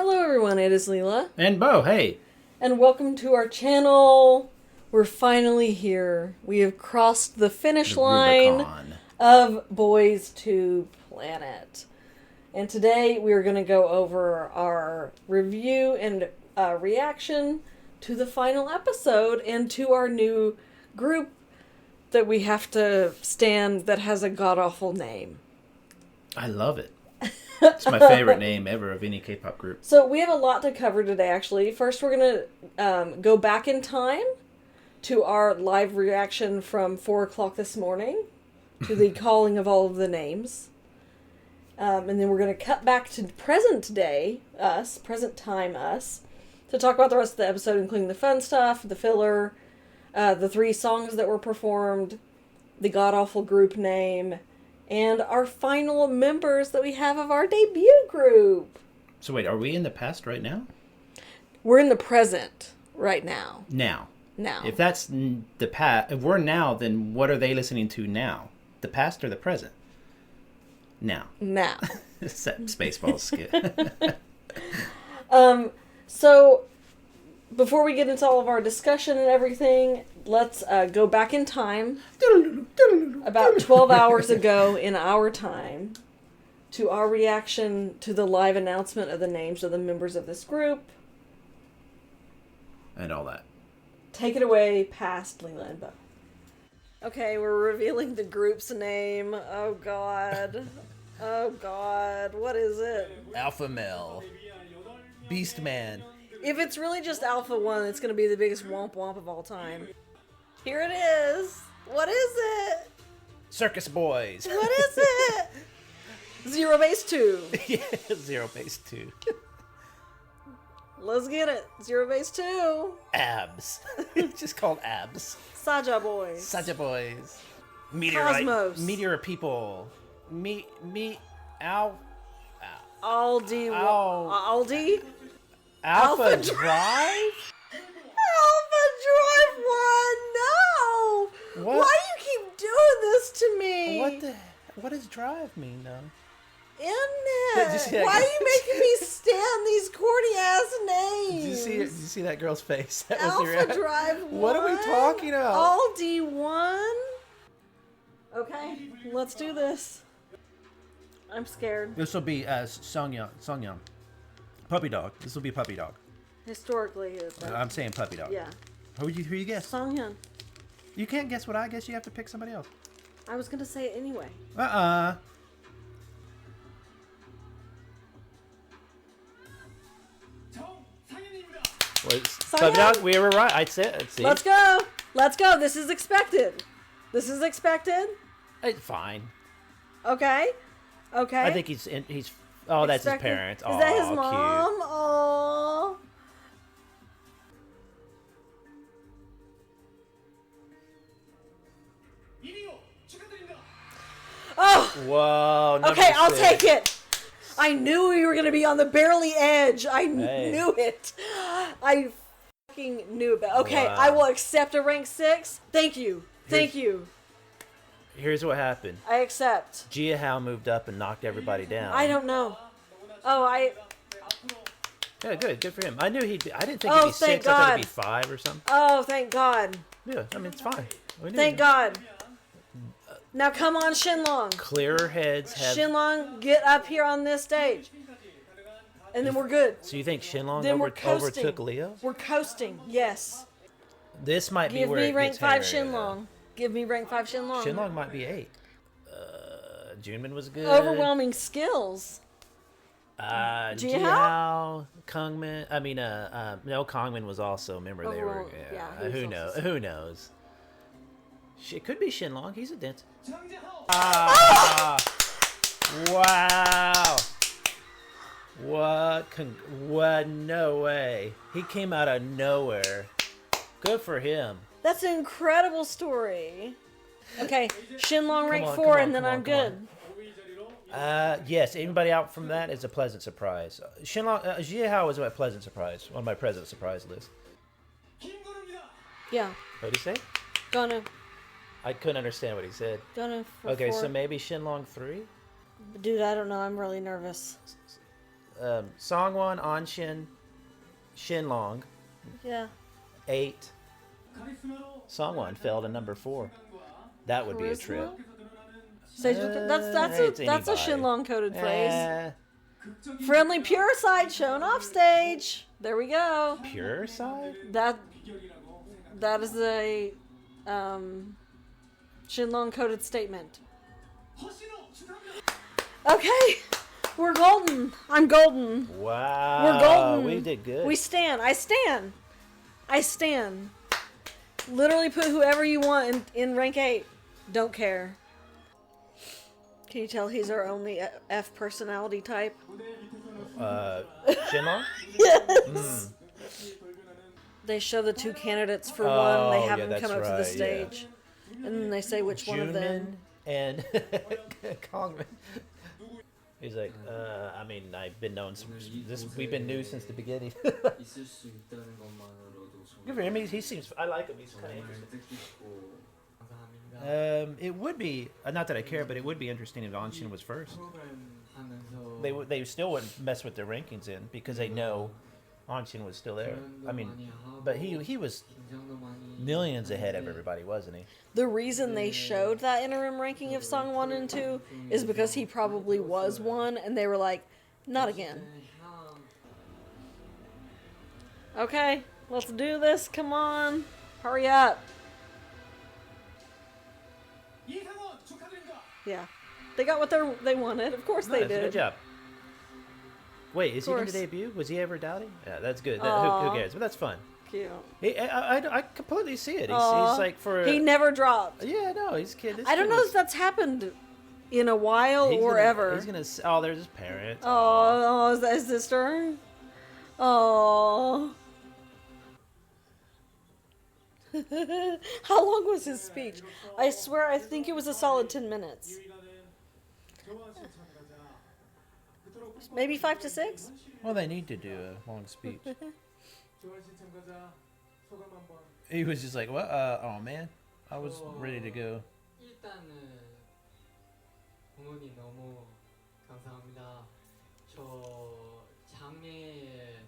Hello everyone, it is Leela. And Bo, hey. And welcome to our channel. We're finally here. We have crossed the finish line Rubicon. of Boys to Planet. And today we are going to go over our review and reaction to the final episode and to our new group that we have to stand that has a god-awful name. I love it. It's my favorite name ever of any K-pop group. So we have a lot to cover today, actually. First, we're going to go back in time to our live reaction from 4 o'clock this morning to the calling of all of the names. And then we're going to cut back to present time us, to talk about the rest of the episode, including the fun stuff, the filler, the 3 songs that were performed, the god-awful group name, and our final members that we have of our debut group. So wait, are we in the past right now? We're in the present right now. Now. Now. If that's the past, if we're now, then what are they listening to now? The past or the present? Now. Now. Spaceballs skit. So, before we get into all of our discussion and everything, let's go back in time about 12 hours ago in our time to our reaction to the live announcement of the names of the members of this group. And all that. Take it away past Leela and Bo. Okay, we're revealing the group's name. Oh God. Oh God. What is it? Alpha Male. Beast Man. If it's really just Alpha 1, it's going to be the biggest womp womp of all time. Here it is. What is it? Circus Boys. What is it? Zero Base 2. Yeah, Zero Base 2. Let's get it. Zero Base 2. Abs. It's just called Abs. Saja Boys. Saja Boys. Cosmos. Meteor People. Aldi. Aldi? Alpha Alpha Drive? Alpha Drive 1! No! What? Why do you keep doing this to me? What does drive mean, though? Did Internet! you see that Why are guy? you making me stand these corny ass names? Did you see that girl's face? That was Alpha your Drive 1? What are we talking about? Aldi 1? Okay, let's do this. I'm scared. This will be Songyang. Puppy dog. This will be puppy dog. Historically, it's like, I'm saying puppy dog. yeah. Who you guess? Songhyun. You can't guess what I guess. You have to pick somebody else. I was gonna say it anyway. Puppy dog. We were right. I'd say it. See? Let's go. Let's go. This is expected. This is expected. It's fine. Okay. Okay. I think he's. Oh, that's his Expected. parents. Is that his Aw, mom? Cute. Oh. Oh. Whoa. Okay, I'll 6. take it. I knew we were going to be on the barely edge. I Hey. knew it. I fucking knew it. Okay, Wow. I will accept a rank 6. Thank you. Thank you. Here's what happened. I accept. Jia Hao moved up and knocked everybody down. I don't know. Yeah, good for him. I knew he'd be. I didn't think Oh, he'd be thank 6. I thought he'd be God. 5 or something. Oh, thank God. Yeah, I mean it's fine. We knew. Thank God. Now come on, Shinlong. Clearer heads have. Shinlong, get up here on this stage. And then we're good. So you think Shinlong Then we're coasting. overtook Leo? We're coasting. Yes. This might be Give where me it rank gets 5 hairier, Shinlong. Give me rank 5 though. Shinlong. Shinlong might be 8. Junmin was good. Overwhelming skills. Jia Hao, Kangmin. I mean, no, Kangmin was also. Remember they were. Yeah, he was Who also knows? Who knows? It could be Shinlong. He's a dancer. Wow. What? No way. He came out of nowhere. Good for him. That's an incredible story. Okay, Shinlong rank on, 4 come on, and then come on, I'm come good. Yes, anybody out from that is a pleasant surprise. Shinlong, Jia Hao was a pleasant surprise on my pleasant surprise list. Yeah, What did he say? gonna I couldn't understand what he said. for Okay, 4. so maybe Shinlong 3? Dude, I don't know. I'm really nervous. Songwon, Anshin, Shinlong, Yeah. 8. Songwon fell to number 4. That would be a trip. Stage that's a anybody. Shinlong coded phrase. Eh, Friendly pure side shown off stage. There we go. pure side? That is a Shinlong coded statement. Okay, we're golden. I'm golden. Wow. We're golden. We did good. We stand. I stand. I stand. Literally put whoever you want in rank 8. Don't care. Can you tell he's our only F personality type? Shinlong? Yes. They show the 2 candidates for one. They have them come up to the stage. And then they say which one of them. And Kongman. He's like, I mean, I've been known we've been new since the beginning. Good for him. He seems. I like him. He's kind of interesting. It would be not that I care, but it would be interesting if Anshin was first. They still wouldn't mess with their rankings in because they know Anshin was still there. I mean, but he was millions ahead of everybody, wasn't he? The reason they showed that interim ranking of song 1 and 2 is because he probably was 1, and they were like, not again. Okay, let's do this. Come on. Hurry up. Yeah. They got what they wanted. Of course they Nice, did. Good job. Wait, is he going to course. debut? Was he ever doubting? Yeah, that's good. Aw. Who cares? But that's fun. Cute. I completely see it. He's Aw. like for He never dropped. yeah, no, he's kid. I don't know if that's happened in a while or ever. He's gonna. Oh, there's his parents. Oh, is that his sister? Oh. How long was his speech? I swear, I think it was a solid 10 minutes. Maybe 5 to 6? Well, they need to do a long speech. He was just like, "What? Oh man, I was ready to go." 일단은 부모님 너무 감사합니다. 저 장애에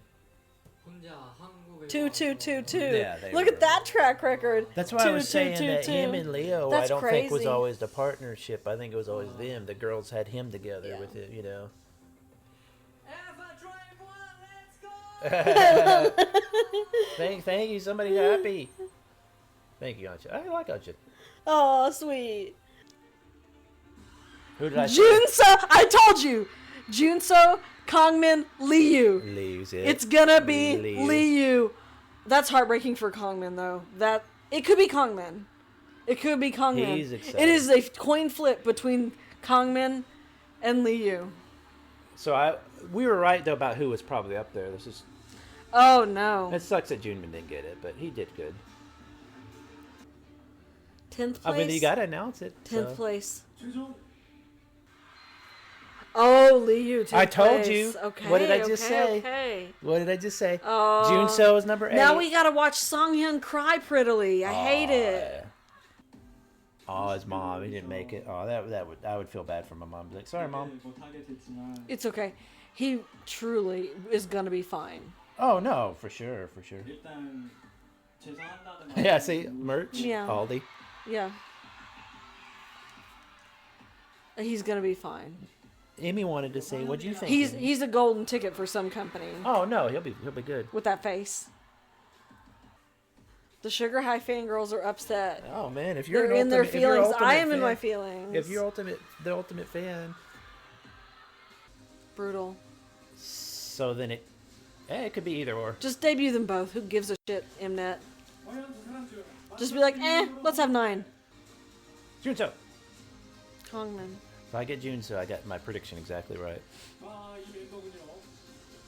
혼자 한국에 2-2-2-2. Yeah, they Look were- at that track record. That's why I was saying that 2-2-2-2. him and Leo, That's I don't think was crazy. always the partnership. I think it was always them. The girls had him together Yeah. with it, you know. let's go. Thank you. Somebody's happy. Thank you, Anshin. I like Anshin. Oh, sweet. Who did I say? Junso, I told you. Junso, Kongmin, Liu. Leaves it. It's gonna be Liu. That's heartbreaking for Kongmin, though. It could be Kongmin. It could be Kongmin. He's excited. It is a coin flip between Kongmin and Liu. So we were right though about who was probably up there. This is. Oh no. It sucks that Junmin didn't get it, but he did good. 10th place. I mean, you gotta announce it. 10th so. place. Oh, Liu. 10th I told place. you. Okay. What did I just say? Okay. What did I just say? Oh. Junso is number 8. Now we gotta watch Songhyun cry prettily. I hate it. Oh, his mom. He didn't make it. Oh, I would feel bad for my mom. Like, sorry, mom. 못하게 됐지만 It's okay. He truly is gonna be fine. Oh no, for sure. 일단 죄송한다는 말. Yeah, see, merch. Yeah. Aldi. Yeah. He's gonna be fine. Amy wanted to say, "What do you think?" He's a golden ticket for some company Oh no, he'll be good. with that face. The Sugar High fangirls are upset. Oh man, if you're They're an in their ultimate- if you're feelings. ultimate I am in fan- my feelings. If you're the ultimate fan, Brutal. so then it could be either or. Just debut them both. Who gives a shit, Mnet? Just be like, let's have 9. Junso. Kongman. If I get Junso, I got my prediction exactly right. 이 멤버군요.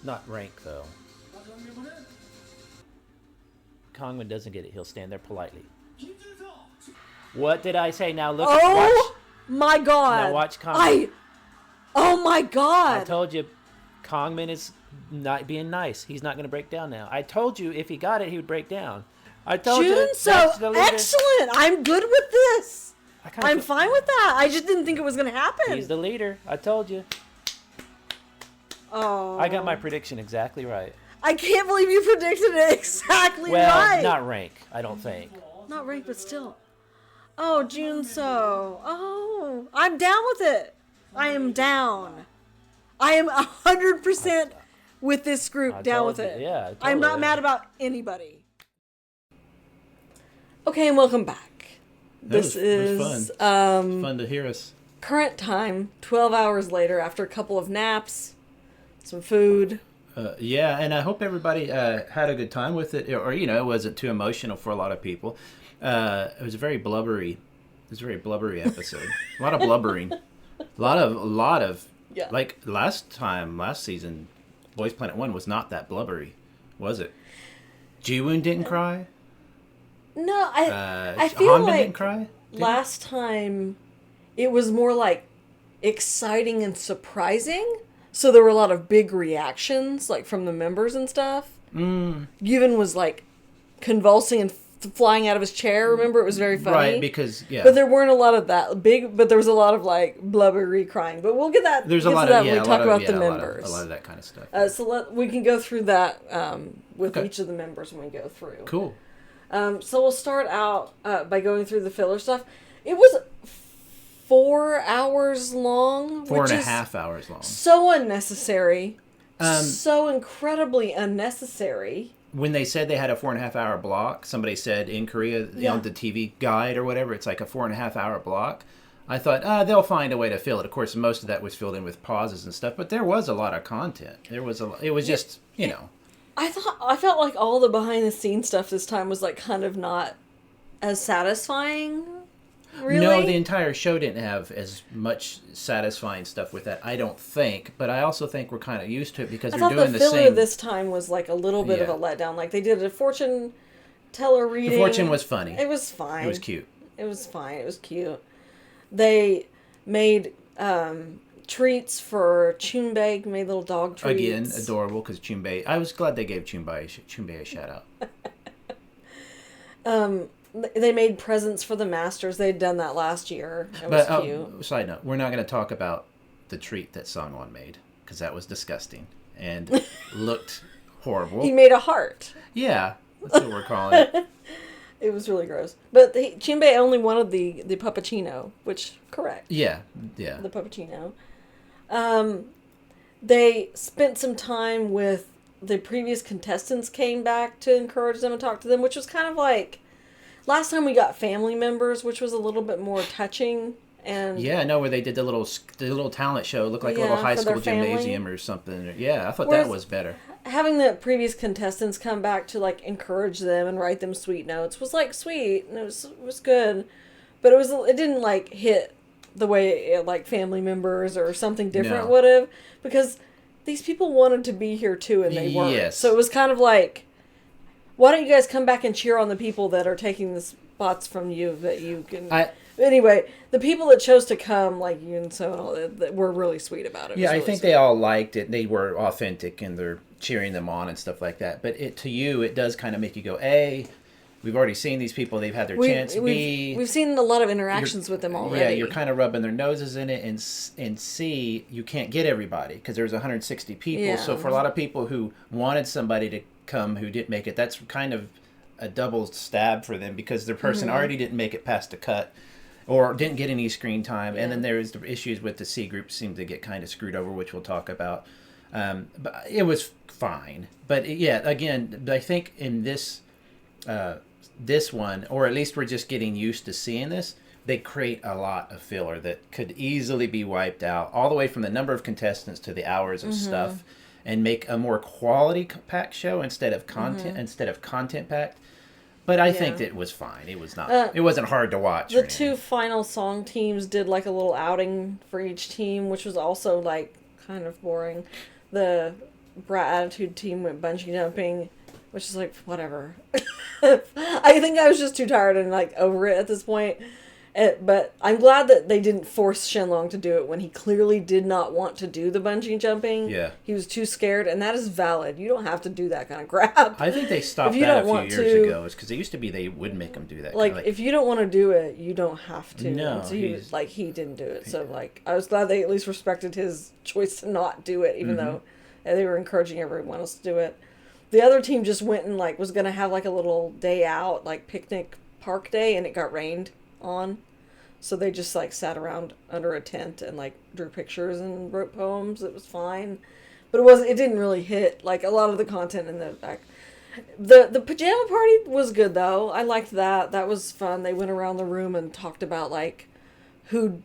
Not rank though. 마지막 멤버는 Kongman doesn't get it. He'll stand there politely. 김준서. What did I say? Now look. Oh Watch. my god. Now watch Kongman. Oh my I god. told you, Kongman is not being nice. He's not going to break down now. I told you if he got it, he would break down. I told you. Junso, That's the leader. excellent. I'm good with this. I kinda I'm feel- fine with that. I just didn't think it was gonna happen. He's the leader. I told you. Oh. I got my prediction exactly right. I can't believe you predicted it exactly Well, right. not rank, I don't think. Not right, but still. Oh, Junso. Oh, I'm down with it. I am down. I am 100% with this group. I Down told with you, it. yeah, I'm totally. not mad about anybody. Okay, and welcome back. This It was is fun to hear us. current time, 12 hours later, after a couple of naps, some food. Yeah, and I hope everybody had a good time with it, or it wasn't too emotional for a lot of people. It was a very blubbery. It was a very blubbery episode. A lot of blubbering. A lot of. Yeah. Like last season, Boys Planet 1 was not that blubbery, was it? Jiwoon didn't cry. No, I feel Hanbin like didn't cry. last time it was more like exciting and surprising. So there were a lot of big reactions, like from the members and stuff. Given was like convulsing and flying out of his chair. Remember, it was very funny. Right, because But there weren't a lot of that big. But there was a lot of like blubbery crying. But we'll get that. There's a get lot to that of when we talk about the a members. lot of that kind of stuff. So we can go through that with Okay. each of the members when we go through. Cool. So we'll start out by going through the filler stuff. It was 4 hours long. 4.5 hours long. So unnecessary. So incredibly unnecessary. When they said they had a 4.5 hour block, somebody said in Korea, on the TV guide or whatever, it's like a 4.5 hour block. I thought, they'll find a way to fill it. Of course, most of that was filled in with pauses and stuff, but there was a lot of content. It was just, I felt like all the behind the scenes stuff this time was like kind of not as satisfying. Really? No, the entire show didn't have as much satisfying stuff with that, I don't think. But I also think we're kind of used to it because I they're thought doing the the filler same. this time was like a little bit of Yeah. a letdown. Like they did a fortune teller reading. The fortune was funny. It was fine. It was cute. It was fine. It was cute. They made treats for Chunbei, made little dog treats. Again, adorable because Chunbei. I was glad they gave Chunbei a shout out. They made presents for the masters. They'd done that last year. It was cute. Side note, we're not going to talk about the treat that Sangwon made because that was disgusting and looked horrible. He made a heart. Yeah, that's what we're calling it. It was really gross. But Chunbei only wanted the puppuccino, which, correct. Yeah. The puppuccino. They spent some time with the previous contestants came back to encourage them and talk to them, which was kind of like last time we got family members, which was a little bit more touching. And yeah, no, where they did the little talent show. It looked like a little high for their school family. gymnasium or something. Yeah, I thought Whereas that was better. having the previous contestants come back to like encourage them and write them sweet notes was like sweet and it was good, but it didn't like hit the way like family members or something different No. would have, because these people wanted to be here too and they weren't. Yes. So it was kind of like, why don't you guys come back and cheer on the people that are taking the spots from you that you can. Anyway, the people that chose to come, like you and so all that were really sweet about it. Yeah, I think they all liked it. They were authentic and they're cheering them on and stuff like that. But it does kind of make you go, A, we've already seen these people. They've had their chance. B, we've seen a lot of interactions with them already. Yeah, you're kind of rubbing their noses in it. And C, you can't get everybody because there's 160 people. Yeah. So for a lot of people who wanted somebody to come who didn't make it, that's kind of a double stab for them because their person already didn't make it past the cut or didn't get any screen time. Yeah. And then there's the issues with the C group seem to get kind of screwed over, which we'll talk about. But it was fine. But again, I think in this one, or at least we're just getting used to seeing this, they create a lot of filler that could easily be wiped out, all the way from the number of contestants to the hours of stuff, and make a more quality packed show instead of content packed. But I think that it was fine. It was not. It wasn't hard to watch. The two final song teams did like a little outing for each team, which was also like kind of boring. The Brat Attitude team went bungee jumping, which is like whatever. I think I was just too tired and like over it at this point. But I'm glad that they didn't force Shenlong to do it when he clearly did not want to do the bungee jumping. Yeah. He was too scared, and that is valid. You don't have to do that kind of crap. I think they stopped you that don't a few want years to- ago. It's because it used to be they would make them do that. Like, Kinda if you don't want to do it, you don't have to. No, And so he he's- didn't do it. So, like, I was glad they at least respected his choice to not do it, even though they were encouraging everyone else to do it. The other team just went and like was gonna have like a little day out, like picnic park day, and it got rained on. So they just like sat around under a tent and like drew pictures and wrote poems. It was fine. But it didn't really hit like a lot of the content in the back. The pajama party was good though. I liked that. That was fun. They went around the room and talked about like who,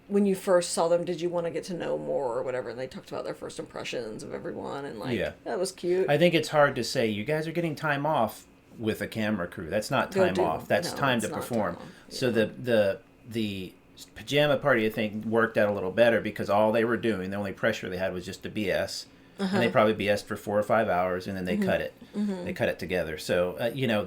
when you first saw them, did you want to get to know more or whatever, and they talked about their first impressions of everyone, and like that was cute. I think it's hard to say you guys are getting time off with a camera crew. That's not time off. That's time to perform. Yeah. So the pajama party, I think, worked out a little better because all they were doing, the only pressure they had was just to BS. And they probably BS'd for 4 or 5 hours, and then they cut it. They cut it together. So,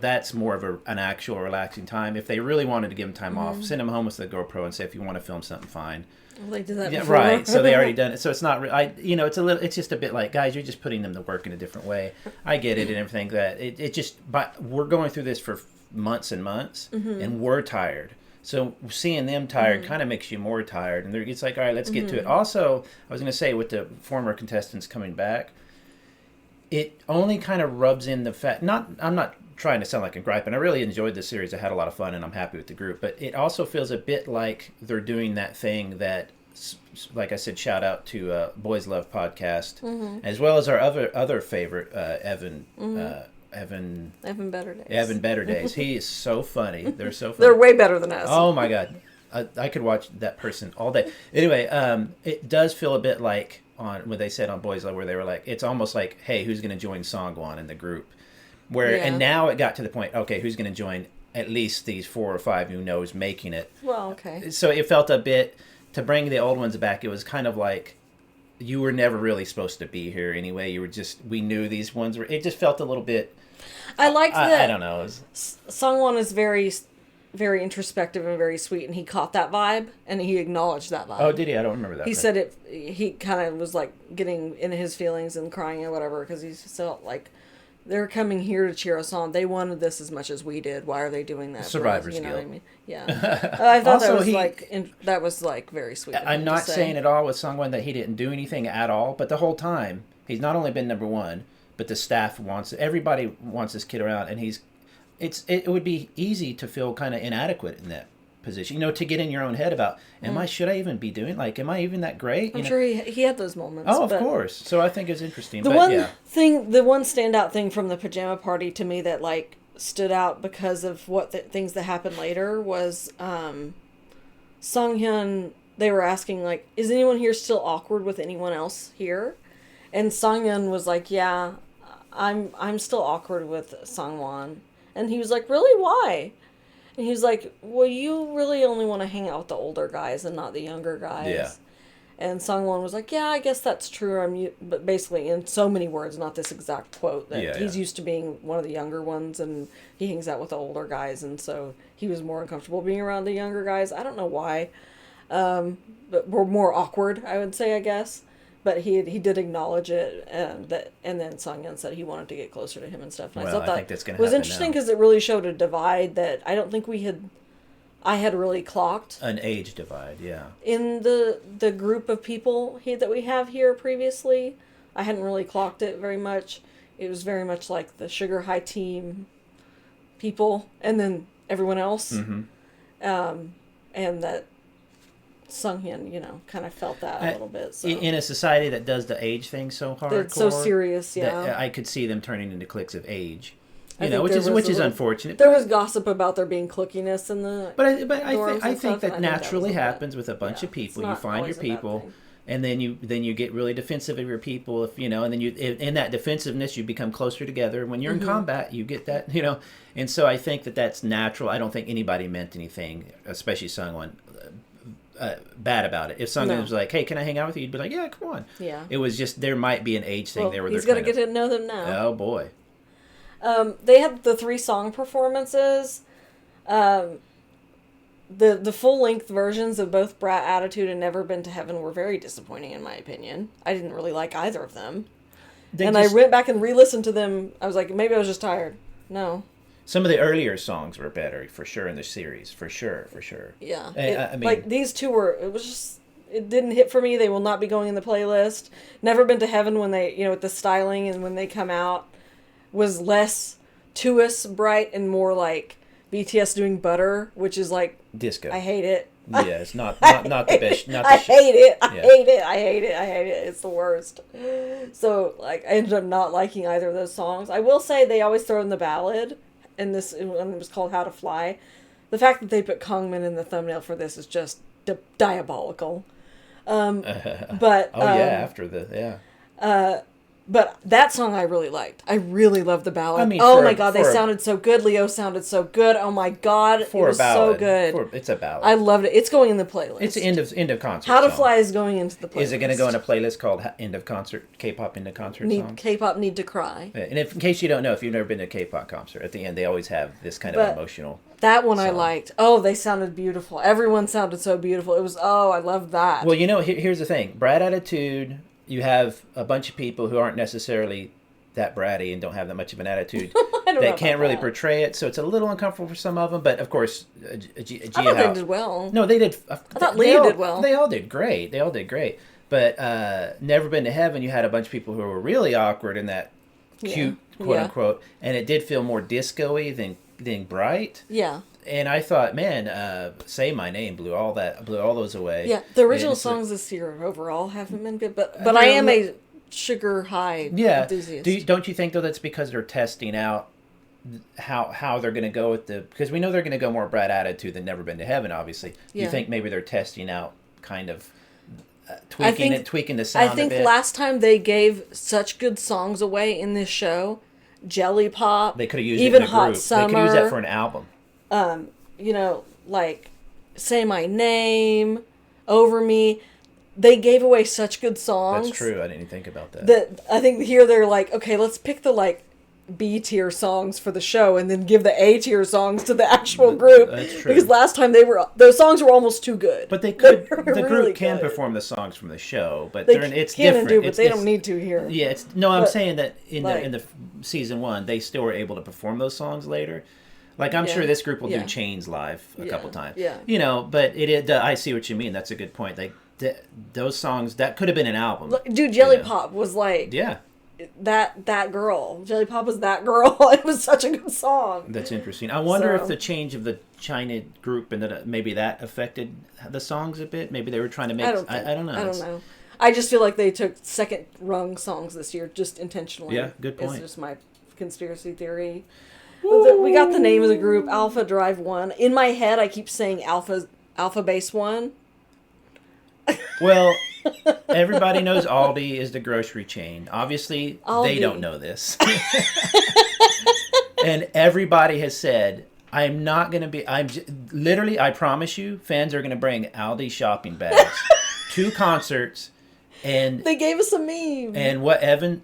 that's more of an actual relaxing time. If they really wanted to give them time off, send them home with the GoPro and say, if you want to film something, fine. Well, they did that before. Right. So they already done it. So it's not, it's just a bit like, guys, you're just putting them to work in a different way. I get it and everything. But we're going through this for months and months, and we're tired. So seeing them tired kind of makes you more tired. And it's like, all right, let's get to it. Also, I was going to say with the former contestants coming back, it only kind of rubs in the fact, I'm not trying to sound like a gripe, and I really enjoyed this series. I had a lot of fun, and I'm happy with the group. But it also feels a bit like they're doing that thing that, like I said, shout out to Boys Love Podcast, as well as our other favorite, Evan Better Days. Evan Better Days. He is so funny. They're so funny. They're way better than us. Oh my God. I could watch that person all day. Anyway, it does feel a bit like on what they said on Boys Love, where they were like, it's almost like, hey, who's going to join Songwon in the group? And now it got to the point, okay, who's going to join at least these 4 or 5 who knows making it? Well, okay. So it felt a bit, to bring the old ones back, it was kind of like, you were never really supposed to be here anyway. We knew these ones were, it just felt a little bit, I liked that. I don't know. Songwon is very, very introspective and very sweet, and he caught that vibe, and he acknowledged that vibe. Oh, did he? I don't remember that. He said it. He kind of was like getting into his feelings and crying and whatever, because he felt like they're coming here to cheer us on. They wanted this as much as we did. Why are they doing that? Survivor's you know Guild. What I mean? Yeah. I thought Also, that was very sweet. I'm not saying at all with Songwon that he didn't do anything at all, but the whole time he's not only been number 1. But the staff everybody wants this kid around, and it would be easy to feel kind of inadequate in that position, to get in your own head about, should I even be doing, am I even that great? I'm sure he had those moments. Oh, of course. So I think it's interesting. The one standout thing from the pajama party to me that stood out because of things that happened later was Songhyun. They were asking is anyone here still awkward with anyone else here? And Songhyun was like, yeah, I'm still awkward with Songwon. And he was like, really? Why? And he was like, well, you really only want to hang out with the older guys and not the younger guys. Yeah. And Songwon was like, yeah, I guess that's true. But basically, in so many words, not this exact quote, that he's used to being one of the younger ones, and he hangs out with the older guys, and so he was more uncomfortable being around the younger guys. I don't know why. But we're more awkward, I would say, I guess. But he did acknowledge it, and then Songhyun said he wanted to get closer to him and stuff. And I thought that was interesting because it really showed a divide that I don't think I had really clocked. An age divide, yeah. In the group of people that we have here previously, I hadn't really clocked it very much. It was very much like the Sugar High team people, and then everyone else. And that Songhyun, kind of felt that a little bit. So. In a society that does the age thing so hardcore, it's so serious, that I could see them turning into cliques of age. Which is unfortunate. There was gossip about there being cliquiness in the. But I think that naturally happens with a bunch of people. You find your people, and then you get really defensive of your people. And then in that defensiveness you become closer together. When you're in combat, you get that. And so I think that's natural. I don't think anybody meant anything, especially Songwon, bad about it. If someone was like, hey, can I hang out with you? You'd be like, yeah, come on. Yeah. It was just, there might be an age thing there where he's going to get to know them now. Oh, boy. They had the 3 song performances. The full-length versions of both Brat Attitude and Never Been to Heaven were very disappointing, in my opinion. I didn't really like either of them. I went back and re-listened to them. I was like, maybe I was just tired. No. Some of the earlier songs were better, for sure, in the series. For sure. Yeah. I mean, these two were, it was just it didn't hit for me. They will not be going in the playlist. Never Been to Heaven, when they, with the styling and when they come out, was less to us bright and more like BTS doing Butter, which is like disco. I hate it. Yeah, it's not the best. I hate it. I Yeah. hate it. I hate it. I hate it. It's the worst. So like I ended up not liking either of those songs. I will say they always throw in the ballad, and this one was called How to Fly. The fact that they put Kongmin in the thumbnail for this is just diabolical. But after the but that song I really liked. I really loved the ballad. I mean, oh my god, they sounded so good. Leo sounded so good. Oh my god, it was so good. It's a ballad. I loved it. It's going in the playlist. It's end of concert. How to song. Fly is going into the playlist. Is it going to go in a playlist called End of Concert, K-pop End of Concert songs? K-pop Need to Cry. Yeah, and in case you don't know, if you've never been to a K-pop concert, at the end they always have this kind of emotional. That one song. I liked. Oh, they sounded beautiful. Everyone sounded so beautiful. It was, I love that. Well, here's the thing. Brat attitude, you have a bunch of people who aren't necessarily that bratty and don't have that much of an attitude. They can't really portray it, so it's a little uncomfortable for some of them. But of course, I thought they did well. No, they did. I thought Leo did well. They all did great. But Never Been to Heaven, you had a bunch of people who were really awkward in that cute, quote unquote, and it did feel more disco-y than bright. Yeah. And I thought, man, Say My Name blew all those away. Yeah, the original songs this year overall haven't been good, but I am a sugar high enthusiast. Don't you think though that's because they're testing out how they're going to go with because we know they're going to go more Brat attitude than Never Been to Heaven, obviously. Yeah. You think maybe they're testing out kind of tweaking the sound. I think a bit? Last time they gave such good songs away in this show, Jelly Pop, they could have used even it in a Hot group. Summer. They could use that for an album. Like Say My Name, Over Me. They gave away such good songs. That's true. I didn't even think about that. That I think here they're like, okay, let's pick the like B tier songs for the show and then give the A tier songs to the actual group. That's true. Because last time those songs were almost too good. But the group really can good. perform the songs from the show, but it's different. But they don't need to here. Yeah, I'm saying that in the season 1 they still were able to perform those songs later. Like I'm sure this group will do Chains live a couple times. Yeah. But I see what you mean. That's a good point. Those songs that could have been an album. Dude, Jelly Pop was like that girl. Jelly Pop was that girl. It was such a good song. That's interesting. I wonder if the change of the China group and maybe that affected the songs a bit. Maybe they were trying to make. I don't know. I don't know. I just feel like they took second rung songs this year just intentionally. Yeah, good point. It's just my conspiracy theory. We got the name of the group, Alpha Drive 1. In my head, I keep saying Alpha Base 1. Well, everybody knows Aldi is the grocery chain. Obviously, they don't know this. And everybody has said, I'm not going to be... literally, I promise you, fans are going to bring Aldi shopping bags to concerts. And they gave us a meme. And what Evan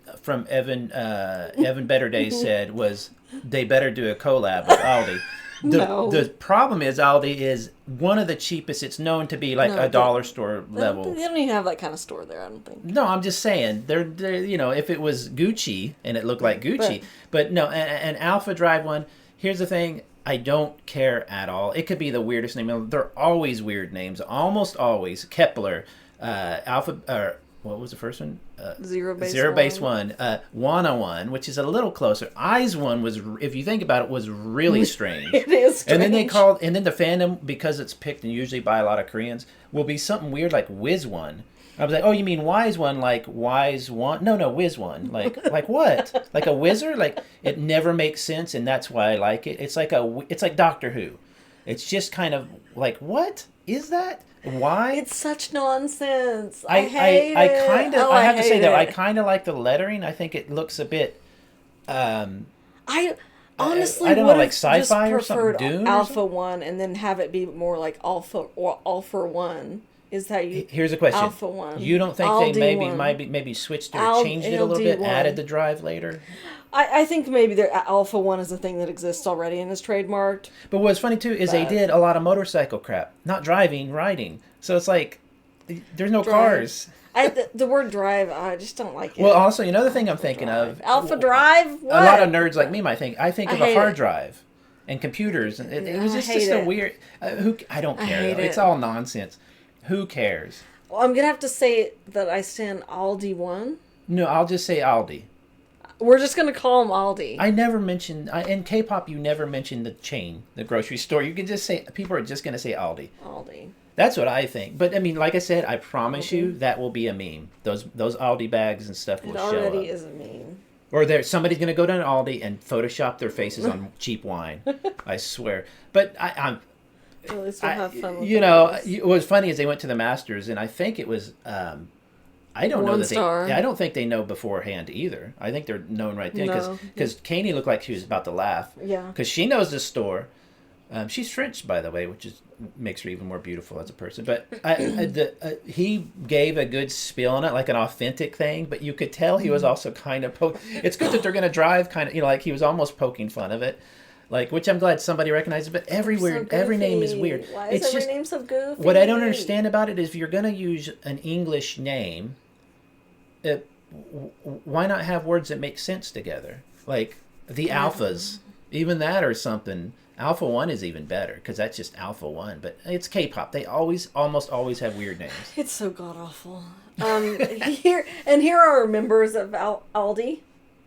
Better Days said was, they better do a collab with Aldi. The problem is Aldi is one of the cheapest. It's known to be like a dollar store level. They don't even have that kind of store there, I don't think. No, I'm just saying they're if it was Gucci and it looked like Gucci, but no. And Alpha Drive 1. Here's the thing. I don't care at all. It could be the weirdest name. They're always weird names. Almost always. Kepler, Alpha. What was the first one? Zero Base 1. 101, which is a little closer. Eyes 1 was, if you think about it, was really strange. It is strange. And then the fandom, because it's picked and usually by a lot of Koreans, will be something weird like Wiz 1. I was like, oh, you mean Wise 1, like Wise 1? No, Wiz 1. Like what? Like a wizard? Like it never makes sense, and that's why I like it. It's like Doctor Who. It's just kind of like, what is that? Why? It's such nonsense. I hate it. I have to say though, I kind of like the lettering. I think it looks a bit. I honestly I don't know, like sci-fi or something. Dune Alpha 1, and then have it be more like Alpha or Alpha 1. Is that you? Here's a question. Alpha 1. You don't think Aldi they one. maybe switched or changed it a little bit, added the drive later? I think maybe their Alpha 1 is a thing that exists already and is trademarked. But what's funny too is they did a lot of motorcycle crap, not driving, riding. So it's like there's no cars. The word drive, I just don't like it. Well, also another thing I'm thinking of, Alpha Drive. What? A lot of nerds like me might think. I think of a hard drive and computers, and it was just a weird. I don't care. It's all nonsense. Who cares? Well, I'm gonna have to say that I stand Aldi 1. No, I'll just say Aldi. We're just gonna call him Aldi. I never mentioned in K-pop. You never mentioned the chain, the grocery store. You can just say people are just gonna say Aldi. Aldi. That's what I think. But I mean, like I said, I promise you that will be a meme. Those Aldi bags and stuff will It show up. already is a meme. Or somebody's gonna go down to Aldi and Photoshop their faces on cheap wine. I swear. But I'm. At least we'll have fun with What was funny is they went to the Masters, and I think it was. I don't know that star. I don't think they know beforehand either. I think they're known right then because Kanye looked like she was about to laugh. Yeah. Because she knows the store. She's French, by the way, which makes her even more beautiful as a person. But he gave a good spiel on it, like an authentic thing. But you could tell he was also kind of. It's good that they're going to drive kind of, like he was almost poking fun of it. Like, which I'm glad somebody recognizes, but every name is weird. Why is every name so goofy? What I don't understand about it is if you're going to use an English name, why not have words that make sense together? Like the Alphas, even that or something. Alpha 1 is even better because that's just Alpha 1. But it's K-pop. They almost always have weird names. It's so god awful. Here are our members of Aldi.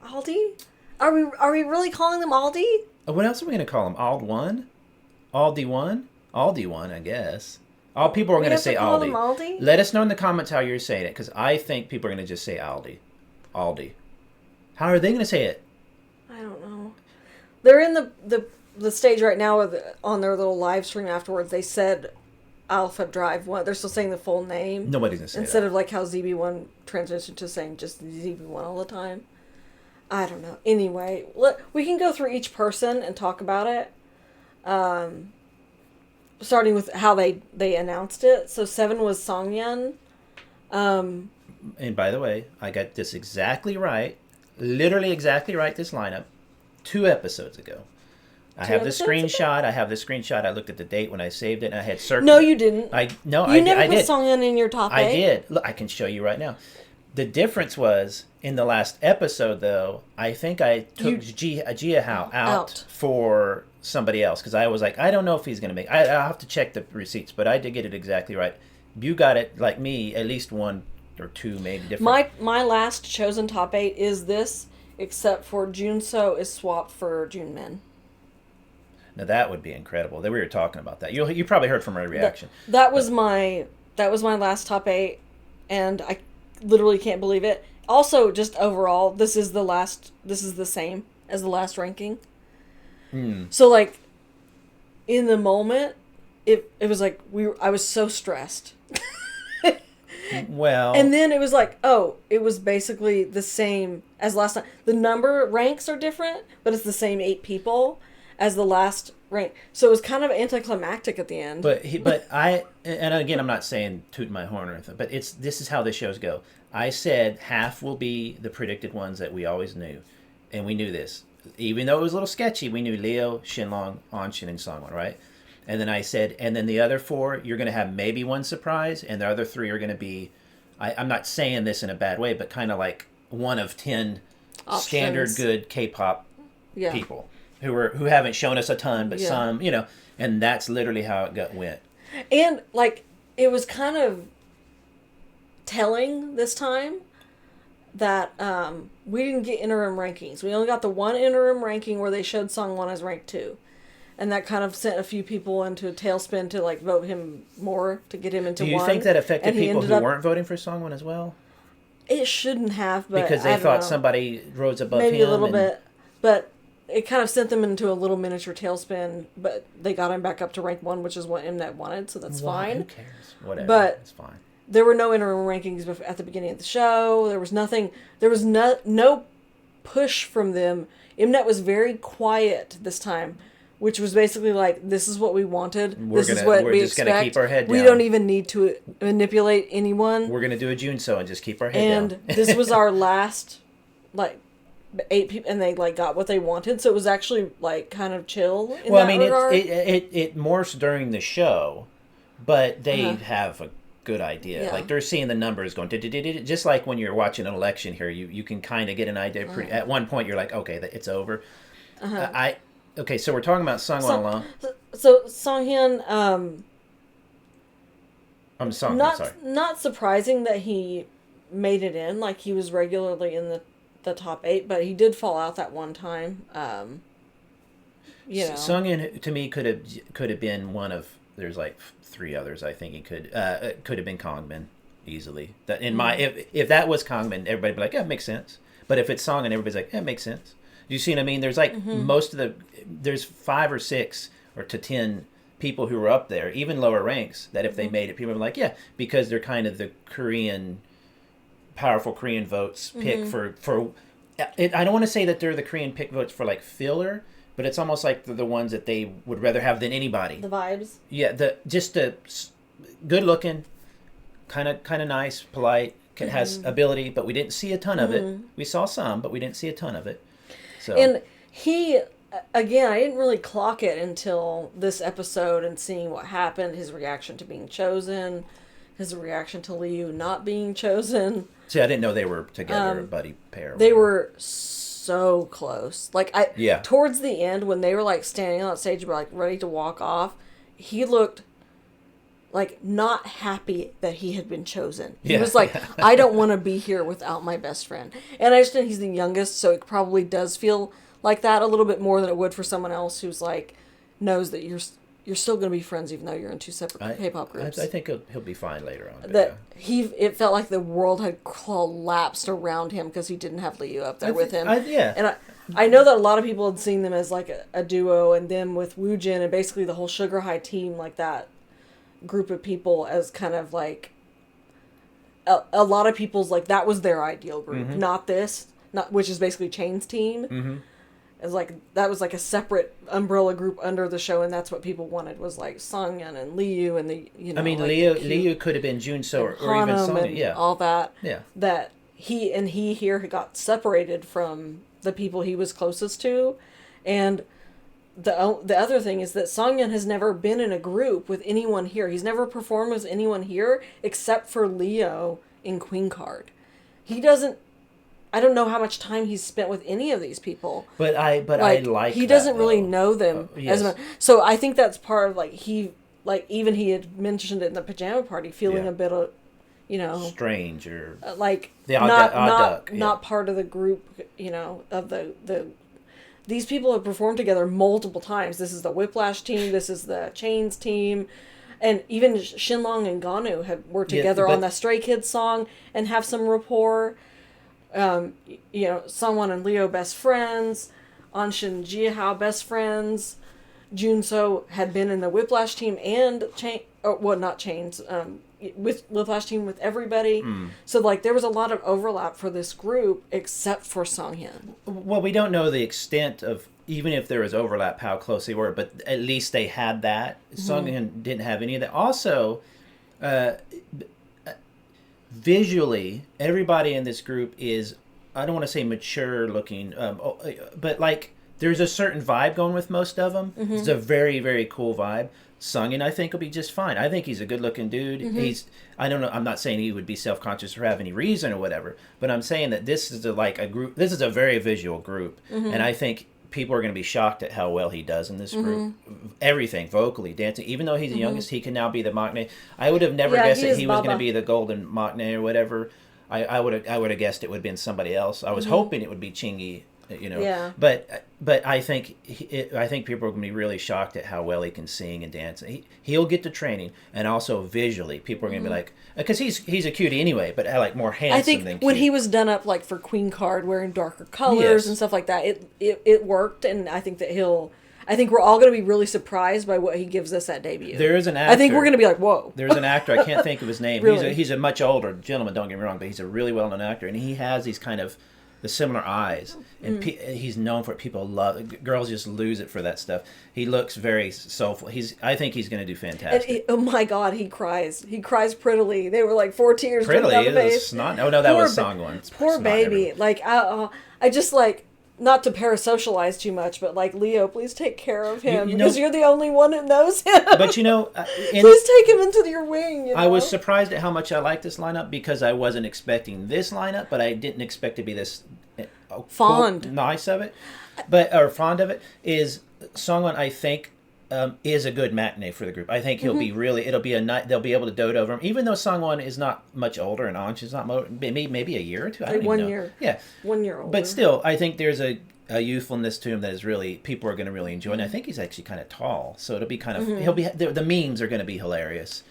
Aldi? Are we really calling them Aldi? What else are we going to call them? Ald 1? Aldi 1? Aldi 1, I guess. All people are going to say Aldi. Aldi. Let us know in the comments how you're saying it, because I think people are going to just say Aldi. Aldi. How are they going to say it? I don't know. They're in the stage right now on their little live stream afterwards. They said Alpha Drive 1. They're still saying the full name. Nobody's going to say instead that. of like how ZB1 transitioned to saying just ZB1 all the time. I don't know. Anyway, we can go through each person and talk about it. Starting with how they announced it. So 7 was Songyeon. And by the way, I got this exactly right. Literally exactly right, this lineup. 2 episodes ago. I have the screenshot. I looked at the date when I saved it, and I had circled. No, you didn't. I did. You never put Songyeon in your top 8. I did. Look, I can show you right now. The difference was, in the last episode, though, I think I took Jia Hao out for somebody else, because I was like, I don't know if he's going to make... I'll have to check the receipts, but I did get it exactly right. You got it, like me, at least 1 or 2 maybe different. My last chosen top 8 is this, except for Junso is swapped for Junmin. Now that would be incredible. We were talking about that. You probably heard from my reaction. That was my last top 8, and I literally can't believe it. Also, just overall, this is the same as the last ranking. So like, in the moment, it was like I was so stressed. Well, and then it was like, oh, it was basically the same as last time. The number ranks are different, but it's the same 8 people as the last rank. So it was kind of anticlimactic at the end. But and again, I'm not saying toot my horn or anything, but this is how the shows go. I said half will be the predicted ones that we always knew, and we knew this. Even though it was a little sketchy, we knew Leo, Shinlong, Anshin, and Songwon, right? And then I said, and then the other 4, you're going to have maybe 1 surprise, and the other 3 are going to be, I'm not saying this in a bad way, but kind of like 1 of 10 options. Standard good K-pop people who haven't shown us a ton, but some, and that's literally how it went. And like, it was kind of telling this time that we didn't get interim rankings. We only got the 1 interim ranking where they showed Songwon as ranked 2. And that kind of sent a few people into a tailspin to like vote him more to get him into 1. Do you think that affected people who weren't voting for Songwon as well? It shouldn't have, but because they thought somebody rose above maybe him. A little bit, but it kind of sent them into a little miniature tailspin. But they got him back up to rank 1, which is what Mnet wanted, so that's fine. Who cares? Whatever. But it's fine. There were no interim rankings at the beginning of the show. There was nothing. There was no push from them. Mnet was very quiet this time, which was basically like, this is what we wanted. We're just going to keep our head down. We don't even need to manipulate anyone. We're going to do a Junso and just keep our head down. And this was our last, 8 people, and they got what they wanted. So it was actually kind of chill in that regard. It morphs during the show, but they have a good idea. Yeah. They're seeing the numbers going, just like when you're watching an election here, you can kind of get an idea. At one point, you're like, okay, it's over. Okay, so we're talking about Songwon alone. So Songhyun, I'm sorry. Not surprising that he made it in. Like, he was regularly in the top 8, but he did fall out that one time. You know, Sungin to me could have been one of. There's like 3 others. I think he could have been Kongman easily. That in my if that was Kongman, everybody'd be like, yeah, it makes sense. But if it's Songin, everybody's like, yeah, it makes sense. Do you see what I mean? There's like there's 5 or 6 or to 10 people who were up there, even lower ranks, that if they made it, people were like, yeah, because they're kind of the powerful Korean votes pick for I don't want to say that they're the Korean pick votes for like filler, but it's almost like they're the ones that they would rather have than anybody. The vibes. Yeah, the good looking, kind of nice, polite, has ability, but we didn't see a ton of it. We saw some, but we didn't see a ton of it. So. And he, again, I didn't really clock it until this episode and seeing what happened, his reaction to being chosen, his reaction to Liu not being chosen. See, I didn't know they were together, a buddy pair. They were so close. Like, yeah. Towards the end, when they were, like, standing on that stage, like, ready to walk off, he looked like not happy that he had been chosen. He was like, I don't want to be here without my best friend. And I understand he's the youngest, so it probably does feel like that a little bit more than it would for someone else who's like, knows that you're still going to be friends even though you're in 2 separate K-pop groups. I think he'll be fine later on. It felt like the world had collapsed around him because he didn't have Liu up there with him. And I know that a lot of people had seen them as like a duo, and them with Woojin and basically the whole Sugar High team, like that group of people, as kind of like a lot of people's like that was their ideal group, not which is basically Chain's team. It's like that was like a separate umbrella group under the show, and that's what people wanted, was like Songyeon and Liu and the I mean, like Liu could have been Junso or even Songyeon, all that. Yeah, that he here got separated from the people he was closest to, and the other thing is that Songyeon has never been in a group with anyone here. He's never performed with anyone here except for Leo in Queen Card. He doesn't. I don't know how much time he's spent with any of these people. But I like he doesn't really know them as much. So I think that's part of he had mentioned it in the pajama party, feeling a bit of, strange or like the odd not part of the group, of the. These people have performed together multiple times. This is the Whiplash team. This is the Chains team. And even Shinlong and Ganu were together on the Stray Kids song and have some rapport. Sungwon and Leo best friends. Anshin Jihao best friends. Junso had been in the Whiplash team and not Chains, with Whiplash team with everybody. So there was a lot of overlap for this group except for Songhyun. Well, we don't know the extent of, even if there was overlap, how close they were, but at least they had that. Songhyun didn't have any of that. Also, visually, everybody in this group is, I don't want to say mature looking, but there's a certain vibe going with most of them. It's a very, very cool vibe. Sungin, I think, will be just fine. I think he's a good looking dude. I don't know, I'm not saying he would be self-conscious or have any reason or whatever, but I'm saying that this is a group, this is a very visual group, and I think people are going to be shocked at how well he does in this group. Everything, vocally, dancing. Even though he's the youngest, he can now be the maknae. I would have never guessed that he was going to be the golden maknae or whatever. I would have guessed it would have been somebody else. I was hoping it would be Chingy, Yeah. But I think people are going to be really shocked at how well he can sing and dance. He'll get the training, and also visually, people are going to be like, because he's a cutie anyway, but more handsome. I think than when cute. he was done up for Queen Card, wearing darker colors and stuff like that, it worked, and I think that I think we're all going to be really surprised by what he gives us at debut. There is an actor. I think we're going to be like, whoa. There's an actor, I can't think of his name. Really? He's a much older gentleman, don't get me wrong, but he's a really well-known actor, and he has these kind of the similar eyes, and he's known for it. People love, girls just lose it for that stuff. He looks very soulful. I think he's going to do fantastic. Oh my God, he cries prettily. They were 4 tears prettily down the face. Snot. Oh no, that was Songwon. Poor baby. I just not to parasocialize too much, but Leo, please take care of him, because you're the only one that knows him. But please take him into your wing. I was surprised at how much I liked this lineup, because I wasn't expecting this lineup, but I didn't expect to be this fond, nice of it, or fond of it. Is Songwon, I think, is a good matinee for the group. I think he'll be really. It'll be a night. They'll be able to dote over him, even though Sungwon is not much older and Anshin's not maybe a year or two. I don't even know. 1 year. Yeah, 1 year older. but still, I think there's a youthfulness to him that is really people are going to really enjoy. And I think he's actually kind of tall, so it'll be kind of he'll be the memes are going to be hilarious.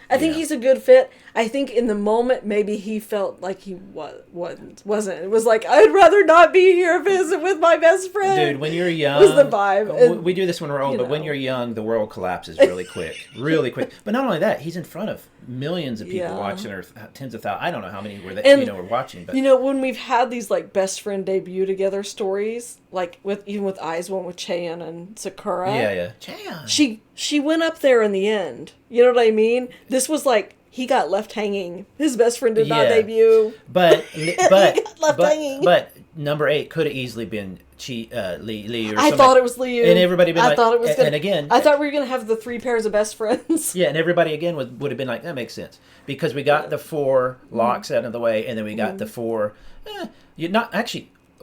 I think he's a good fit. I think in the moment, maybe he felt like he wasn't. It was like, I'd rather not be here visit with my best friend. Dude, when you're young... was the vibe. And, we do this when we're old, but when you're young, the world collapses really quick. Really quick. But not only that, he's in front of millions of people watching, or tens of thousands. I don't know how many were watching. But when we've had these, like, best friend debut together stories, like, even with Eyes One with Chaeyeon and Sakura. Yeah. Chaeyeon. She went up there in the end. You know what I mean? This was like, he got left hanging. His best friend did not debut. But hanging. But number 8 could have easily been Lee or I thought it was Liu. And everybody been like, thought it was and again, I thought we were going to have the 3 pairs of best friends. Yeah, and everybody again would have been like, that makes sense. Because we got the 4 locks out of the way, and then we got the 4,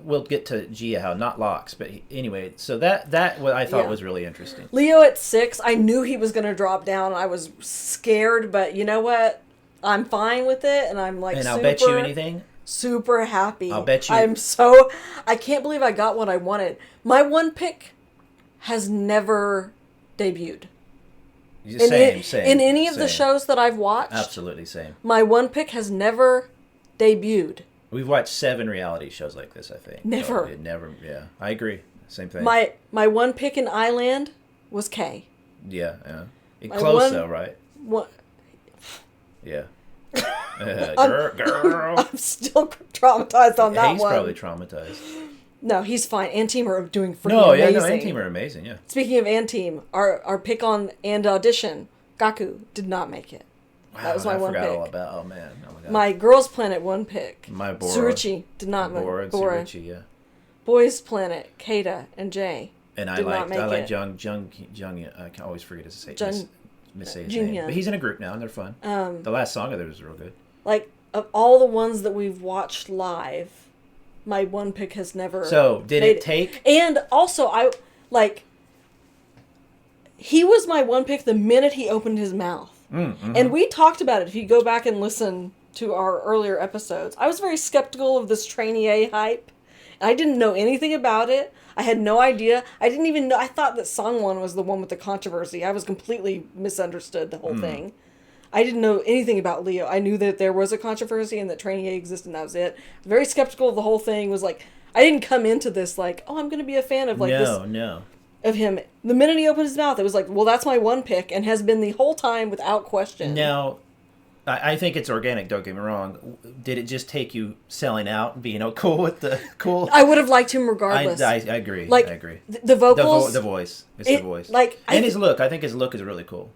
we'll get to Jia how not locks, but anyway, so that what I thought was really interesting. Leo at 6, I knew he was going to drop down. I was scared, but you know what? I'm fine with it, and I'm like, and I'll bet you anything. Super happy. I'll bet you. I can't believe I got what I wanted. My one pick has never debuted. Same. In any of the shows that I've watched. Absolutely same. My one pick has never debuted. We've watched 7 reality shows like this, I think. Never. Oh, never, yeah. I agree. Same thing. My one pick in Island was K. Yeah. Close though, right? What? Yeah. Girl. I'm still traumatized on that one. He's probably traumatized. No, he's fine. Anteam are doing freaking amazing. Anteam are amazing, yeah. Speaking of Anteam, our pick on and audition, Gaku did not make it. Wow, that was my one pick. All about. Oh man, oh my god. My Girls Planet one pick. My Bora. Tsuruchi did not make it. Bora and Tsuruchi, yeah. Boys Planet, Keita and Jay. And I like Jung. I can always forget his name. Say his name. But he's in a group now and they're fun. The last song of theirs was real good. Like of all the ones that we've watched live, my one pick has never. So did it take? And also he was my one pick the minute he opened his mouth. Mm-hmm. And we talked about it. If you go back and listen to our earlier episodes, I was very skeptical of this trainee hype. I didn't know anything about it. I had no idea. I didn't even know. I thought that Sungwon was the one with the controversy. I was completely misunderstood the whole thing. I didn't know anything about Leo. I knew that there was a controversy and that trainee existed, and that was it. I was very skeptical of the whole thing. Was like, I didn't come into this like, oh, I'm going to be a fan of of him. The minute he opened his mouth, it was like, well, that's my one pick, and has been the whole time without question. Now, I think it's organic, don't get me wrong. Did it just take you selling out and being cool with the cool? I would have liked him regardless. I agree. Like, I agree. The vocals. The voice. It's the voice. His look. I think his look is really cool.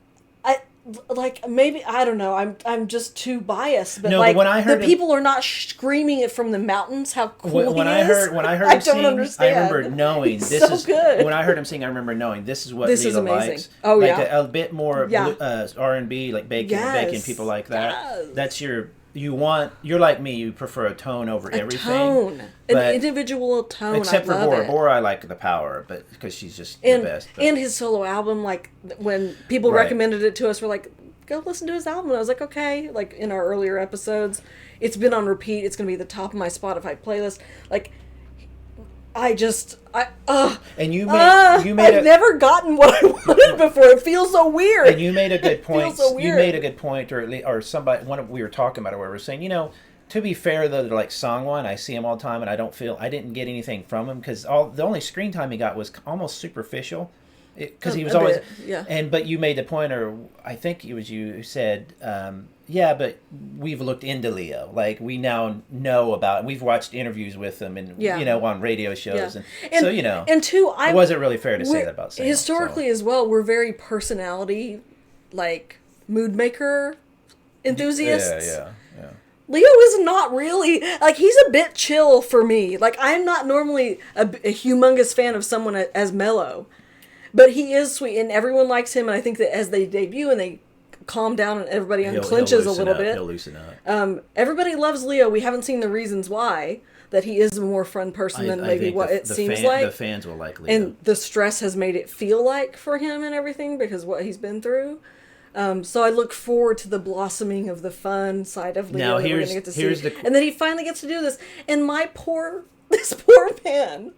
Maybe, I don't know, I'm just too biased, but but when I heard people are not screaming it from the mountains how cool when he I is. heard him sing, understand. I remember knowing He's this so is good. When I heard him sing, I remember knowing this is what this Lila is amazing. likes. Oh like yeah, a bit more R&B, like bacon, people like that. Yes. That's you're like me, you prefer a tone over everything. Tone. An individual tone. Except for Bora. Bora, I like the power, but because she's just the best. But. And his solo album, like when people recommended it to us, we're like, go listen to his album. And I was like, okay. Like in our earlier episodes, it's been on repeat. It's going to be the top of my Spotify playlist. Like, and I've never gotten what I wanted before. It feels so weird. And you made a good point. So weird. You made a good point, or somebody, we were talking about it, where we were saying, to be fair though, like Songwon, I see him all the time, and I didn't get anything from him because the only screen time he got was almost superficial. Because he was always but you made the point, or I think it was you who said, but we've looked into Leo, like we now know about, we've watched interviews with him and on radio shows, and so and two, it wasn't really fair to say that about Sam, historically as well. We're very personality, like mood maker enthusiasts. Yeah. Leo is not really, like, he's a bit chill for me. Like, I'm not normally a humongous fan of someone as mellow. But he is sweet, and everyone likes him, and I think that as they debut and they calm down and everybody unclenches a little bit. He'll loosen up. Everybody loves Leo. We haven't seen the reasons why. that he is a more fun person than maybe think what it seems like. The fans will like Leo. And the stress has made it feel like for him and everything because of what he's been through. So I look forward to the blossoming of the fun side of Leo Now, that we're going to get to see. here's the- And then he finally gets to do this. And this poor man,